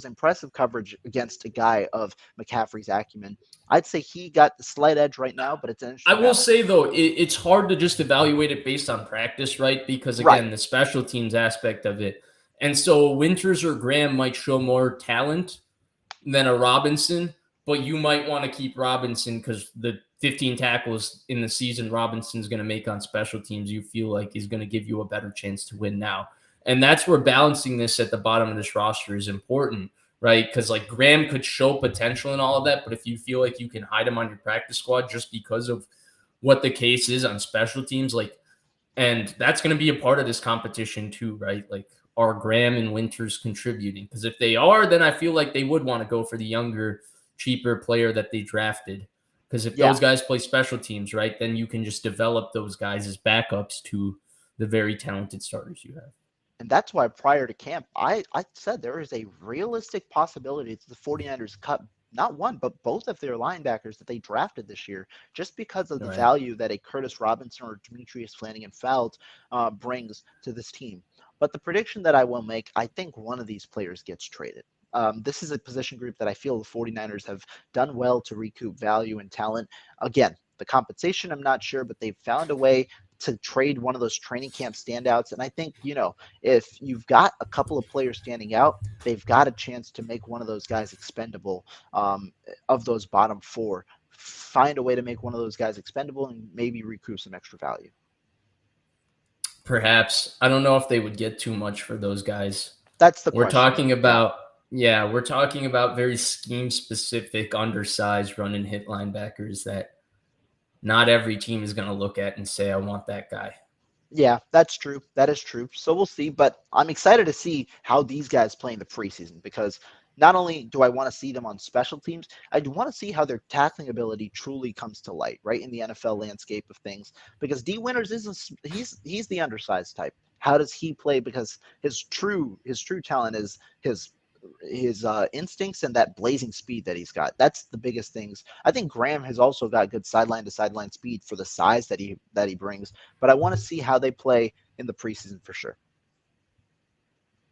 impressive coverage against a guy of McCaffrey's acumen. I'd say he got the slight edge right now, but it's an I interesting will battle. say though, it's hard to just evaluate it based on practice, right? Because Right. again, the special teams aspect of it. And so Winters or Graham might show more talent than a Robinson, but you might want to keep Robinson because the 15 tackles in the season Robinson's going to make on special teams, you feel like is going to give you a better chance to win now. And that's where balancing this at the bottom of this roster is important, right? Because like Graham could show potential and all of that, but if you feel like you can hide him on your practice squad just because of what the case is on special teams, like, and that's going to be a part of this competition too, right? Like, are Graham and Winters contributing? Because if they are, then I feel like they would want to go for the younger, cheaper player that they drafted. Because if Yeah. those guys play special teams, right, then you can just develop those guys as backups to the very talented starters you have. And that's why prior to camp, I said there is a realistic possibility that the 49ers cut not one, but both of their linebackers that they drafted this year, just because of the Right. value that a Curtis Robinson or Demetrius Flanagan-Fowles brings to this team. But the prediction that I will make, I think one of these players gets traded. This is a position group that I feel the 49ers have done well to recoup value and talent. Again, the compensation, I'm not sure, but they've found a way to trade one of those training camp standouts. And I think, if you've got a couple of players standing out, they've got a chance to make one of those guys expendable, of those bottom four. Find a way to make one of those guys expendable and maybe recoup some extra value. Perhaps. I don't know if they would get too much for those guys. That's the We're question. talking about, we're talking about very scheme specific, undersized run and hit linebackers that not every team is going to look at and say, I want that guy. Yeah, that's true. That is true. So we'll see. But I'm excited to see how these guys play in the preseason, because not only do I want to see them on special teams, I do want to see how their tackling ability truly comes to light, right, in the NFL landscape of things. Because D. Winters he's the undersized type. How does he play? Because his true talent is his instincts and that blazing speed that he's got. That's the biggest things. I think Graham has also got good sideline to sideline speed for the size that he brings. But I want to see how they play in the preseason for sure.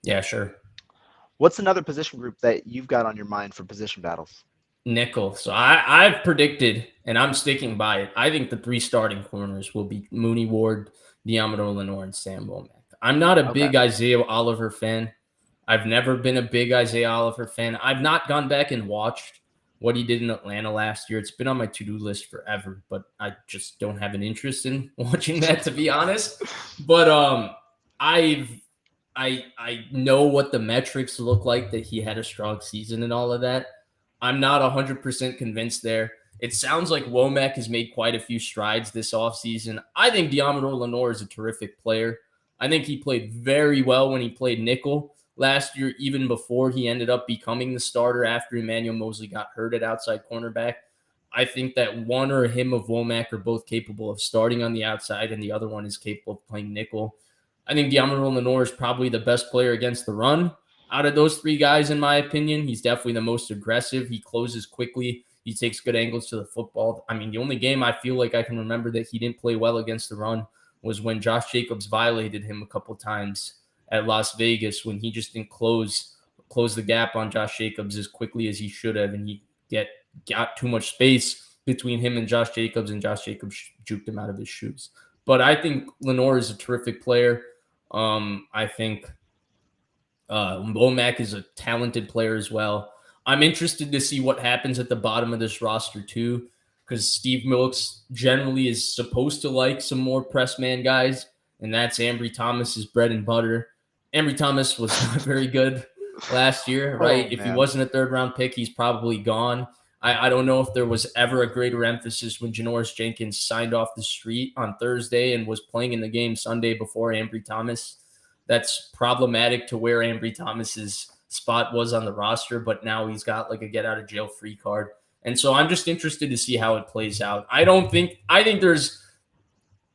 Yeah, sure. What's another position group that you've got on your mind for position battles? Nickel. So I've predicted, and I'm sticking by it. I think the 3 starting corners will be Mooney Ward, Diamador Lenore, and Sam Womack. I'm not a big Isaiah Oliver fan. I've never been a big Isaiah Oliver fan. I've not gone back and watched what he did in Atlanta last year. It's been on my to-do list forever, but I just don't have an interest in watching that, to be honest. But I know what the metrics look like, that he had a strong season and all of that. I'm not 100% convinced there. It sounds like Womack has made quite a few strides this offseason. I think Diamador Lenore is a terrific player. I think he played very well when he played nickel last year, even before he ended up becoming the starter after Emmanuel Mosley got hurt at outside cornerback. I think that one or him of Womack are both capable of starting on the outside, and the other one is capable of playing nickel. I think Diamador Lenore is probably the best player against the run out of those 3 guys, in my opinion. He's definitely the most aggressive. He closes quickly. He takes good angles to the football. I mean, the only game I feel like I can remember that he didn't play well against the run was when Josh Jacobs violated him a couple times at Las Vegas, when he just didn't close the gap on Josh Jacobs as quickly as he should have, and he got too much space between him and Josh Jacobs, and Josh Jacobs juked him out of his shoes. But I think Lenore is a terrific player. I think Womack is a talented player as well. I'm interested to see what happens at the bottom of this roster too, because Steve Wilks generally is supposed to like some more press man guys, and that's Ambry Thomas's bread and butter. Ambry Thomas was not very good last year, right? If he wasn't a 3rd-round pick, he's probably gone. I don't know if there was ever a greater emphasis when Janoris Jenkins signed off the street on Thursday and was playing in the game Sunday before Ambry Thomas. That's problematic to where Ambry Thomas's spot was on the roster, but now he's got like a get-out-of-jail-free card. And so I'm just interested to see how it plays out. I think there's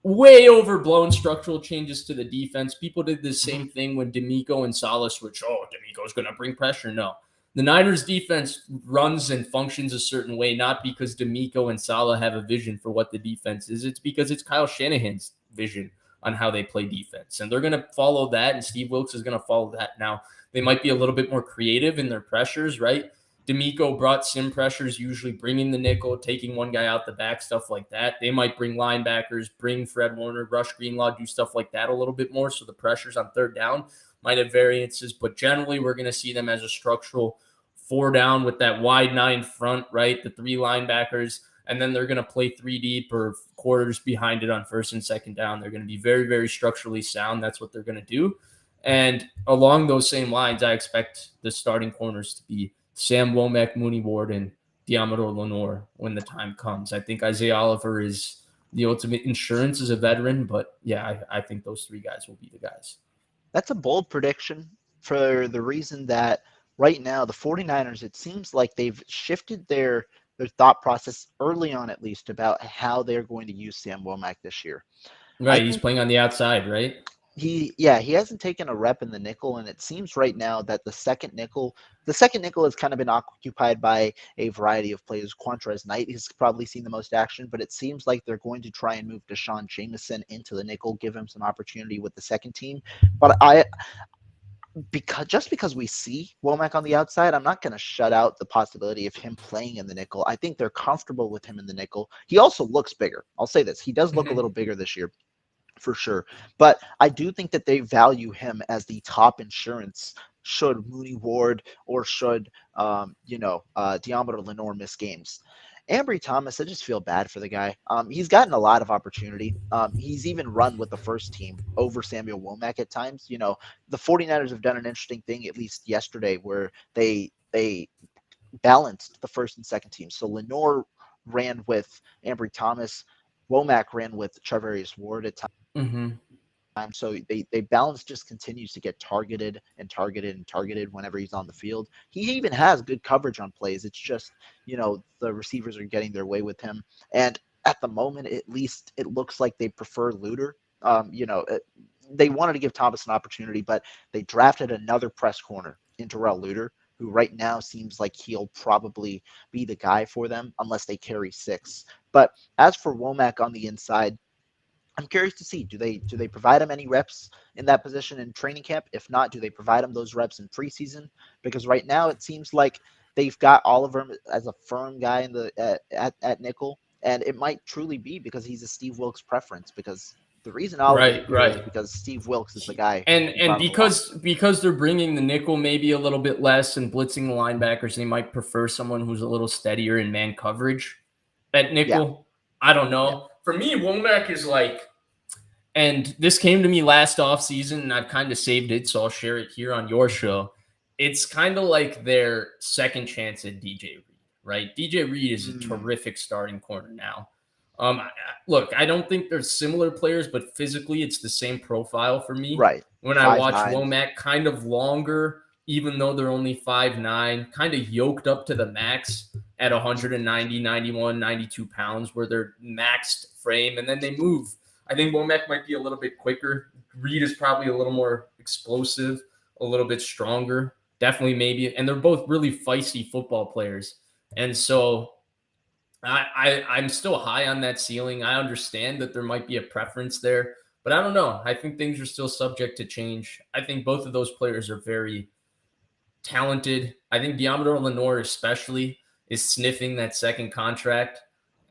way overblown structural changes to the defense. People did the same thing when D'Amico and Saleh switched. Oh, D'Amico's going to bring pressure. No. The Niners defense runs and functions a certain way, not because D'Amico and Saleh have a vision for what the defense is. It's because it's Kyle Shanahan's vision on how they play defense. And they're going to follow that, and Steve Wilks is going to follow that. Now, they might be a little bit more creative in their pressures, right? D'Amico brought sim pressures, usually bringing the nickel, taking one guy out the back, stuff like that. They might bring linebackers, bring Fred Warner, rush Greenlaw, do stuff like that a little bit more. So the pressures on 3rd down might have variances, but generally we're going to see them as a structural 4 down with that wide 9 front, right? The 3 linebackers, and then they're going to play 3 deep or quarters behind it on 1st and 2nd down. They're going to be very, very structurally sound. That's what they're going to do. And along those same lines, I expect the starting corners to be Sam Womack, Mooney Ward, and Diamador Lenore when the time comes. I think Isaiah Oliver is the ultimate insurance as a veteran, but yeah, I think those 3 guys will be the guys. That's a bold prediction for the reason that right now the 49ers, it seems like they've shifted their thought process early on, at least, about how they're going to use Sam Womack this year. Right, he's playing on the outside, right? He hasn't taken a rep in the nickel, and it seems right now that the second nickel has kind of been occupied by a variety of players. Quantrez Knight has probably seen the most action, but it seems like they're going to try and move Deshaun Jameson into the nickel, give him some opportunity with the second team. But because we see Womack on the outside, I'm not going to shut out the possibility of him playing in the nickel. I think they're comfortable with him in the nickel. He also looks bigger. I'll say this. He does look a little bigger this year. for sure. But I do think that they value him as the top insurance should Mooney Ward or should Deommodore Lenoir miss games. Ambry Thomas, I just feel bad for the guy. He's gotten a lot of opportunity. He's even run with the first team over Samuel Womack at times. The 49ers have done an interesting thing, at least yesterday, where they balanced the first and second team. So Lenoir ran with Ambry Thomas. Womack ran with Charvarius Ward at times. Mm-hmm. So they balance just continues to get targeted and targeted and targeted whenever he's on the field. He even has good coverage on plays. It's just, the receivers are getting their way with him. And at the moment, at least it looks like they prefer Luter. They wanted to give Thomas an opportunity, but they drafted another press corner in Terrell Luter, who right now seems like he'll probably be the guy for them unless they carry 6. But as for Womack on the inside, I'm curious to see, do they provide him any reps in that position in training camp? If not, do they provide him those reps in preseason? Because right now it seems like they've got Oliver as a firm guy in the at nickel, and it might truly be because he's a Steve Wilks preference. Because the reason Oliver's Right, here is right. because Steve Wilks is the guy who And brought him along. because they're bringing the nickel maybe a little bit less and blitzing the linebackers, they might prefer someone who's a little steadier in man coverage at Yeah, nickel. I don't yeah. know. For me, Womack is like, and this came to me last offseason, and I've kind of saved it, so I'll share it here on your show. It's kind of like their second chance at DJ Reed, right? DJ Reed is a Mm, terrific starting corner now. Look, I don't think they're similar players, but physically it's the same profile for me. right. When I Five watch nine. Womack, kind of longer, even though they're only 5'9", kind of yoked up to the max at 190, 91, 92 pounds, where they're maxed frame, and then they move. I think Womack might be a little bit quicker. Reed is probably a little more explosive, a little bit stronger. Definitely, maybe. And they're both really feisty football players. And so I'm still high on that ceiling. I understand that there might be a preference there, but I don't know. I think things are still subject to change. I think both of those players are very talented. I think Deommodore Lenoir especially is sniffing that second contract.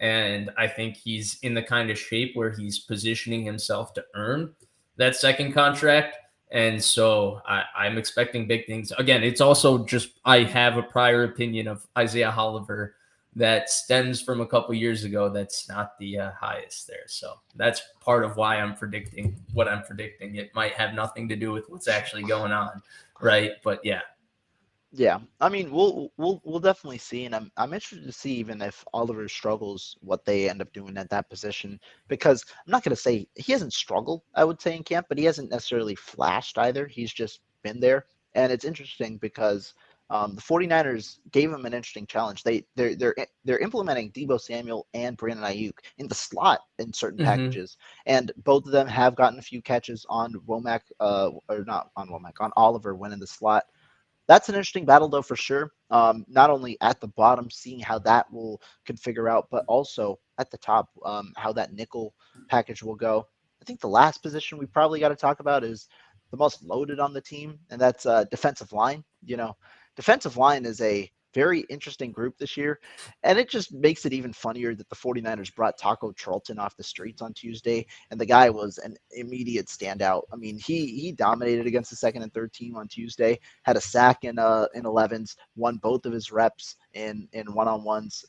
And I think he's in the kind of shape where he's positioning himself to earn that second contract. And so I'm expecting big things. Again, it's also just I have a prior opinion of Isaiah Oliver that stems from a couple years ago that's not the highest there. So that's part of why I'm predicting what I'm predicting. It might have nothing to do with what's actually going on, right? But yeah. Yeah, I mean, we'll definitely see, and I'm interested to see even if Oliver struggles, what they end up doing at that position. Because I'm not going to say he hasn't struggled, I would say in camp, but he hasn't necessarily flashed either. He's just been there, and it's interesting because the 49ers gave him an interesting challenge. They're implementing Deebo Samuel and Brandon Ayuk in the slot in certain Mm-hmm. packages, and both of them have gotten a few catches on Womack, or not on Womack, on Oliver when in the slot. That's an interesting battle, though, for sure. Not only at the bottom, seeing how that will configure out, but also at the top, how that nickel package will go. I think the last position we probably got to talk about is the most loaded on the team, and that's defensive line. Defensive line is a very interesting group this year, and it just makes it even funnier that the 49ers brought Taco Charlton off the streets on Tuesday, and the guy was an immediate standout. I mean, he dominated against the second and third team on Tuesday, had a sack in 11s, won both of his reps in one-on-ones.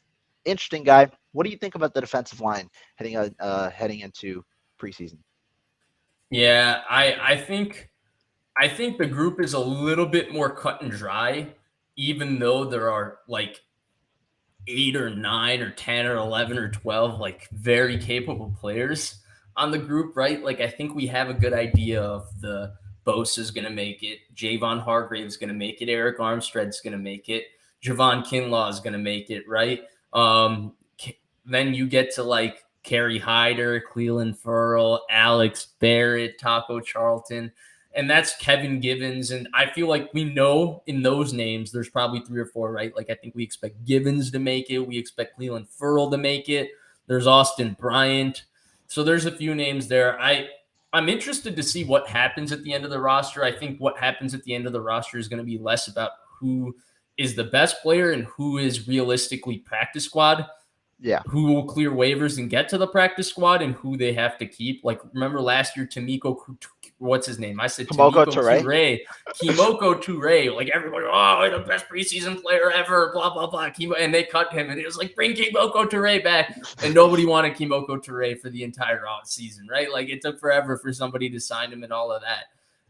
Interesting guy. What do you think about the defensive line heading into preseason? Yeah, I think the group is a little bit more cut and dry, even though there are like 8 or 9 or 10 or 11 or 12 like very capable players on the group, right? Like I think we have a good idea of the Bosa's gonna make it, Javon Hargrave's gonna make it, Eric Armstead's gonna make it, Javon Kinlaw's gonna make it, right? Um, then you get to like Kerry Hyder, Cleveland Furl, Alex Barrett, Taco Charlton, and that's Kevin Givens. And I feel like we know in those names, there's probably 3 or 4, right? Like I think we expect Givens to make it. We expect Cleveland Furl to make it. There's Austin Bryant. So there's a few names there. I'm interested to see what happens at the end of the roster. I think what happens at the end of the roster is going to be less about who is the best player and who is realistically practice squad. Yeah. who will clear waivers and get to the practice squad and who they have to keep. Like, remember last year, what's his name? I said Kimoko Kimoko Toure. Toure. Like, everybody, oh, the best preseason player ever, blah, blah, blah. And they cut him, and it was like, bring Kimoko Toure back. And nobody wanted Kimoko Toure for the entire off season, right? Like, it took forever for somebody to sign him and all of that.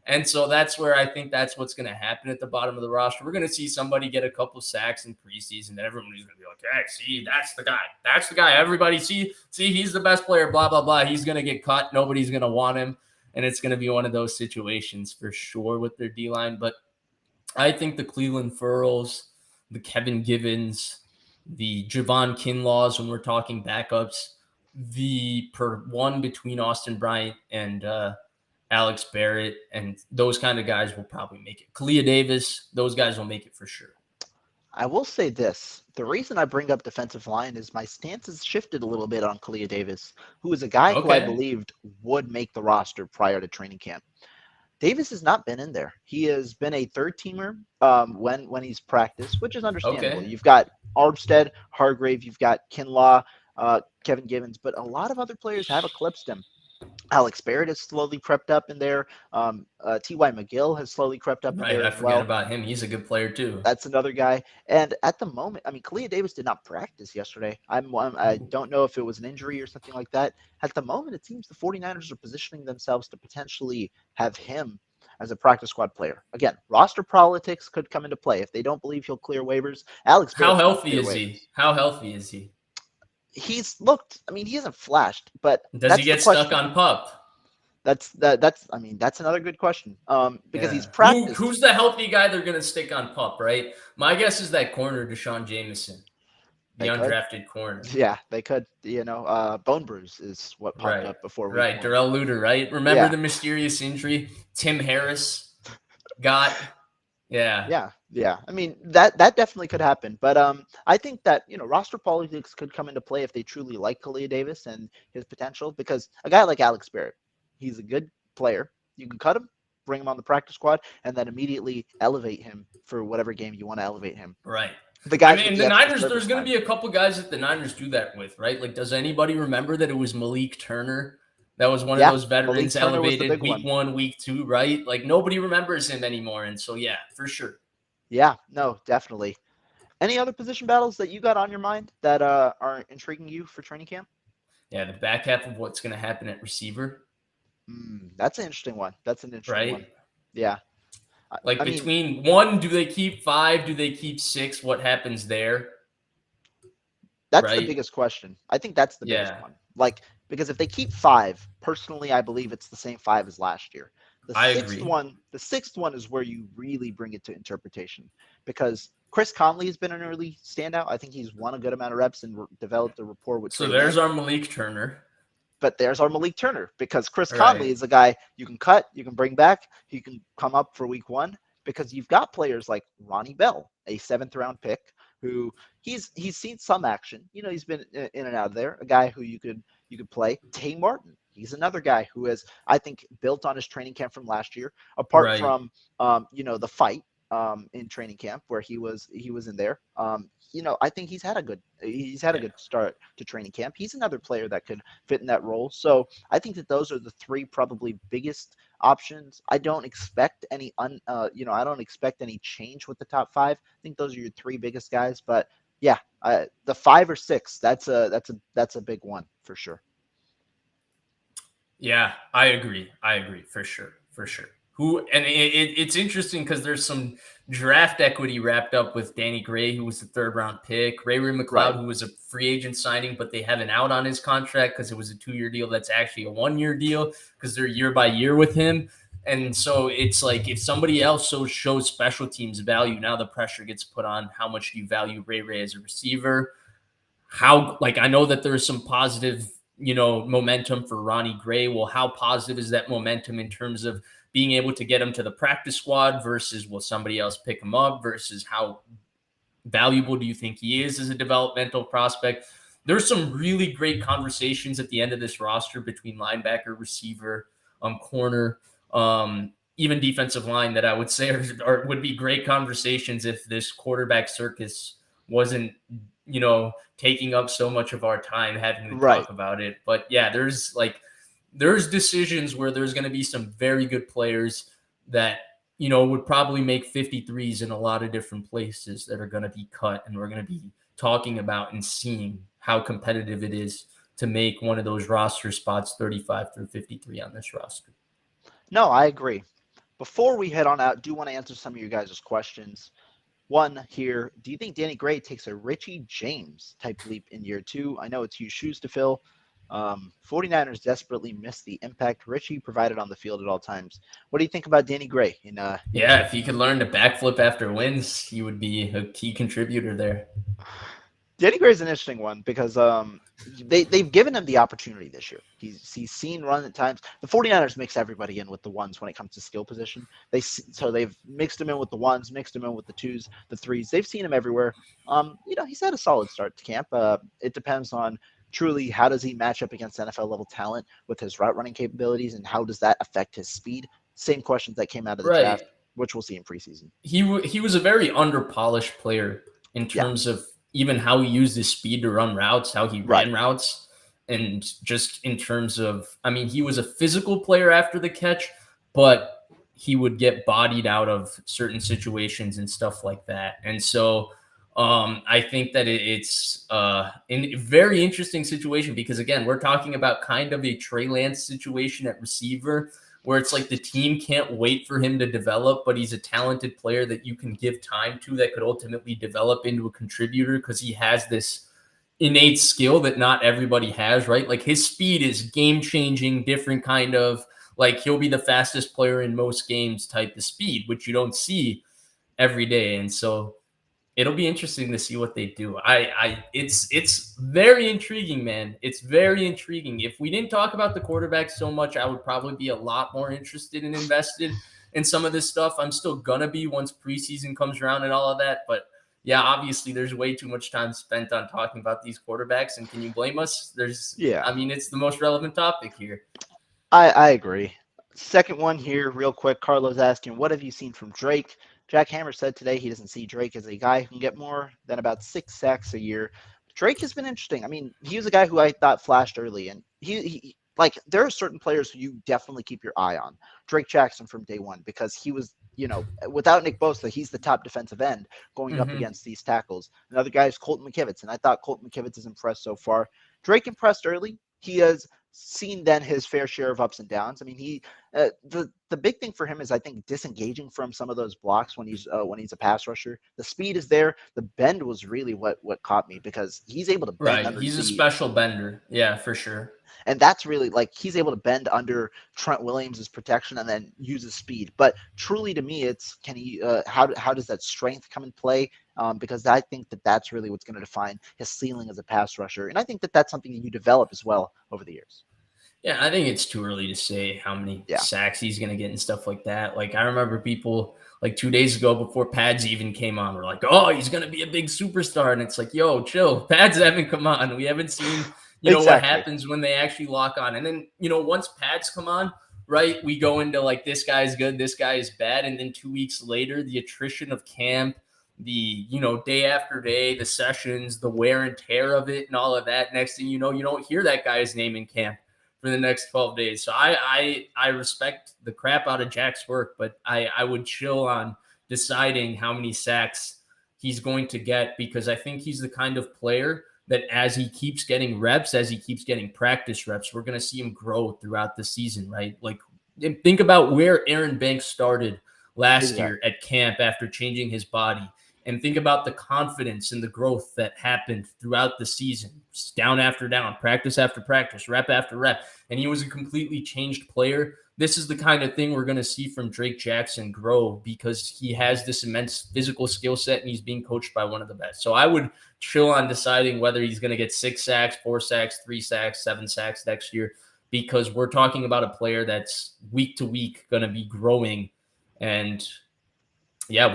And so that's where I think that's what's going to happen at the bottom of the roster. We're going to see somebody get a couple sacks in preseason, and everybody's going to be like, hey, see, that's the guy. That's the guy. Everybody, see, he's the best player, blah, blah, blah. He's going to get cut. Nobody's going to want him. And it's going to be one of those situations for sure with their D-line. But I think the Cleveland Furls, the Kevin Givens, the Javon Kinlaws, when we're talking backups, the one between Austin Bryant and Alex Barrett, and those kind of guys will probably make it. Kalia Davis, those guys will make it for sure. I will say this. The reason I bring up defensive line is my stance has shifted a little bit on Kalia Davis, who is a guy who I believed would make the roster prior to training camp. Davis has not been in there. He has been a third-teamer when he's practiced, which is understandable. Okay. You've got Armstead, Hargrave, you've got Kinlaw, Kevin Givens, but a lot of other players have eclipsed him. Alex Barrett has slowly crept up in there. T.Y. McGill has slowly crept up in there I as well. forget about him. He's a good player too. That's another guy. And at the moment, I mean, Kalia Davis did not practice yesterday. I don't know if it was an injury or something like that. At the moment, it seems the 49ers are positioning themselves to potentially have him as a practice squad player. Again, roster politics could come into play. If they don't believe he'll clear waivers, Alex Barrett. How healthy is he? How healthy is he? He's looked. I mean, he hasn't flashed, but does he get stuck on PUP? That's another good question. Because he's practiced. Who's the healthy guy they're going to stick on PUP, right? My guess is that corner, Deshaun Jameson, the undrafted corner. Yeah, they could. Bone bruise is what popped up before. Right, Darrell Luter, right? Remember the mysterious injury Tim Harris got? Yeah. I mean, that definitely could happen. But I think that, roster politics could come into play if they truly like Kalia Davis and his potential. Because a guy like Alex Barrett, he's a good player. You can cut him, bring him on the practice squad, and then immediately elevate him for whatever game you want to elevate him. Right. The guys. I mean, the Niners, there's going to be a couple guys that the Niners do that with, right? Like, does anybody remember that it was Malik Turner? That was one of those veterans elevated week 1, week 2, right? Like, nobody remembers him anymore. And so, yeah, for sure. Yeah, no, definitely. Any other position battles that you got on your mind that are intriguing you for training camp? Yeah, the back half of what's going to happen at receiver. That's an interesting one. One. Yeah. Like, between 1, do they keep 5? Do they keep 6? What happens there? That's the biggest question. I think that's the biggest one. Like, because if they keep 5, personally, I believe it's the same 5 as last year. The sixth one is where you really bring it to interpretation, because Chris Conley has been an early standout. I think he's won a good amount of reps and developed a rapport with. So there's our Malik Turner. But there's our Malik Turner, because Chris Conley is a guy you can cut, you can bring back, he can come up for week 1, because you've got players like Ronnie Bell, a 7th-round pick, who he's seen some action. He's been in and out of there. A guy who you could play. Tay Martin. He's another guy who has, I think, built on his training camp from last year. Apart from, the fight in training camp where he was in there. I think he's had a good start to training camp. He's another player that could fit in that role. So I think that those are the 3 probably biggest options. I don't expect any change with the top 5. I think those are your 3 biggest guys. But yeah, the 5 or 6, that's a big one for sure. Yeah, I agree for sure. It's interesting because there's some draft equity wrapped up with Danny Gray, who was the 3rd-round pick, Ray McLeod, who was a free agent signing, but they have an out on his contract because it was a 2-year deal. That's actually a 1-year deal because they're year by year with him. And so it's like, if somebody else shows special teams value, now the pressure gets put on. How much do you value Ray as a receiver? I know that there's some positive momentum for Ronnie Gray. Well, how positive is that momentum in terms of being able to get him to the practice squad versus will somebody else pick him up versus how valuable do you think he is as a developmental prospect? There's some really great conversations at the end of this roster between linebacker, receiver, corner, even defensive line that I would say would be great conversations if this quarterback circus wasn't taking up so much of our time having to Right. talk about it. But yeah, there's decisions where there's going to be some very good players that would probably make 53s in a lot of different places that are going to be cut, and we're going to be talking about and seeing how competitive it is to make one of those roster spots 35 through 53 on this roster. No, I agree. Before we head on out, do want to answer some of you guys' questions. One here, do you think Danny Gray takes a Richie James type leap in year 2? I know it's huge shoes to fill. 49ers desperately missed the impact Richie provided on the field at all times. What do you think about Danny Gray in year 2? Yeah, if he could learn to backflip after wins, he would be a key contributor there. Danny Gray is an interesting one because they've given him the opportunity this year. He's seen run at times. The 49ers mix everybody in with the ones when it comes to skill position. So they've mixed him in with the ones, mixed him in with the twos, the threes. They've seen him everywhere. He's had a solid start to camp. It depends on truly how does he match up against NFL level talent with his route running capabilities, and how does that affect his speed? Same questions that came out of the draft, which we'll see in preseason. He was a very underpolished player in terms of even how he used his speed to run routes, how he ran routes, and just in terms of, he was a physical player after the catch, but he would get bodied out of certain situations and stuff like that. And so I think that it's a very interesting situation because, again, we're talking about kind of a Trey Lance situation at receiver where it's like the team can't wait for him to develop, but he's a talented player that you can give time to that could ultimately develop into a contributor because he has this innate skill that not everybody has, right? Like his speed is game-changing, different kind of, like he'll be the fastest player in most games type of speed, which you don't see every day. And so it'll be interesting to see what they do. It's very intriguing, man. It's very intriguing. If we didn't talk about the quarterback so much, I would probably be a lot more interested and invested in some of this stuff. I'm still gonna be once preseason comes around and all of that. But yeah, obviously there's way too much time spent on talking about these quarterbacks, and can you blame us? It's the most relevant topic here. I agree. Second one here, real quick. Carlos asking, what have you seen from Drake? Jack Hammer said today he doesn't see Drake as a guy who can get more than about 6 sacks a year. Drake has been interesting. He was a guy who I thought flashed early, and he there are certain players who you definitely keep your eye on. Drake Jackson from day one, because he was, without Nick Bosa, he's the top defensive end going up against these tackles. Another guy is Colton McKivitz, and I thought Colton McKivitz has impressed so far. Drake impressed early. He has seen then his fair share of ups and downs. The big thing for him is, I think, disengaging from some of those blocks when he's a pass rusher. The speed is there. The bend was really what caught me, because he's able to bend under He's a the, special bender. Yeah, for sure. and that's really, he's able to bend under Trent Williams' protection and then use his speed. But truly, to me, it's how does that strength come in play? Because I think that's really what's going to define his ceiling as a pass rusher. And I think that's something that you develop as well over the years. Yeah, I think it's too early to say how many sacks he's going to get and stuff like that. Like, I remember people 2 days ago before pads even came on, were like, oh, he's going to be a big superstar. And it's like, yo, chill. Pads haven't come on. We haven't seen, what happens when they actually lock on. And then, once pads come on, right, we go into this guy's good, this guy is bad. And then 2 weeks later, the attrition of camp, the, day after day, the sessions, the wear and tear of it and all of that. Next thing you know, you don't hear that guy's name in camp for the next 12 days. So I respect the crap out of Jack's work, but I would chill on deciding how many sacks he's going to get, because I think he's the kind of player that as he keeps getting reps, as he keeps getting practice reps, we're going to see him grow throughout the season, right? Like, think about where Aaron Banks started last year at camp after changing his body. And think about the confidence and the growth that happened throughout the season, down after down, practice after practice, rep after rep. And he was a completely changed player. This is the kind of thing we're going to see from Drake Jackson grow, because he has this immense physical skill set and he's being coached by one of the best. So I would chill on deciding whether he's going to get 6 sacks, 4 sacks, 3 sacks, 7 sacks next year, because we're talking about a player that's week to week going to be growing. And yeah,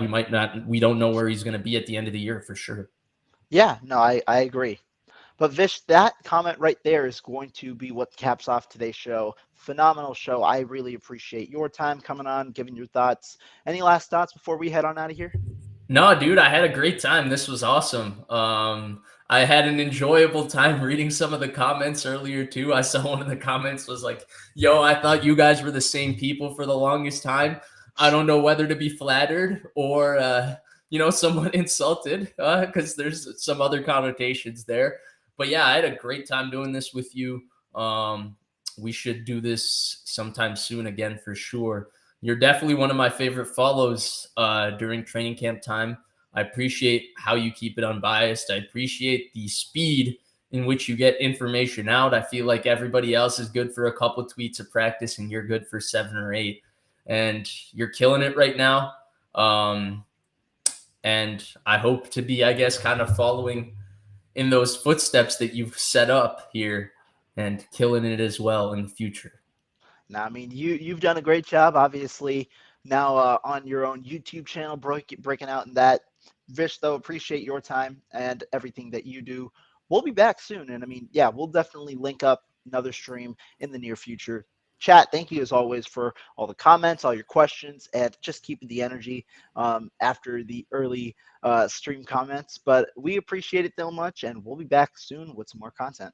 we don't know where he's going to be at the end of the year for sure. Yeah, no, I agree. But Vish, that comment right there is going to be what caps off today's show. Phenomenal show. I really appreciate your time coming on, giving your thoughts. Any last thoughts before we head on out of here? No, dude, I had a great time. This was awesome. I had an enjoyable time reading some of the comments earlier too. I saw one of the comments was like, "Yo, I thought you guys were the same people for the longest time. I don't know whether to be flattered or somewhat insulted because there's some other connotations there." But yeah, I had a great time doing this with you. We should do this sometime soon again for sure. You're definitely one of my favorite follows during training camp time. I appreciate how you keep it unbiased. I appreciate the speed in which you get information out. I feel like everybody else is good for a couple tweets of practice, and you're good for 7 or 8. And you're killing it right now. And I hope to be, I guess, kind of following in those footsteps that you've set up here and killing it as well in the future. Now, I mean, you've done a great job, obviously. Now on your own YouTube channel, breaking out in that. Vish, though, appreciate your time and everything that you do. We'll be back soon, and I mean, yeah, we'll definitely link up another stream in the near future. Chat, thank you as always for all the comments, all your questions, and just keeping the energy after the early stream comments. But we appreciate it so much, and we'll be back soon with some more content.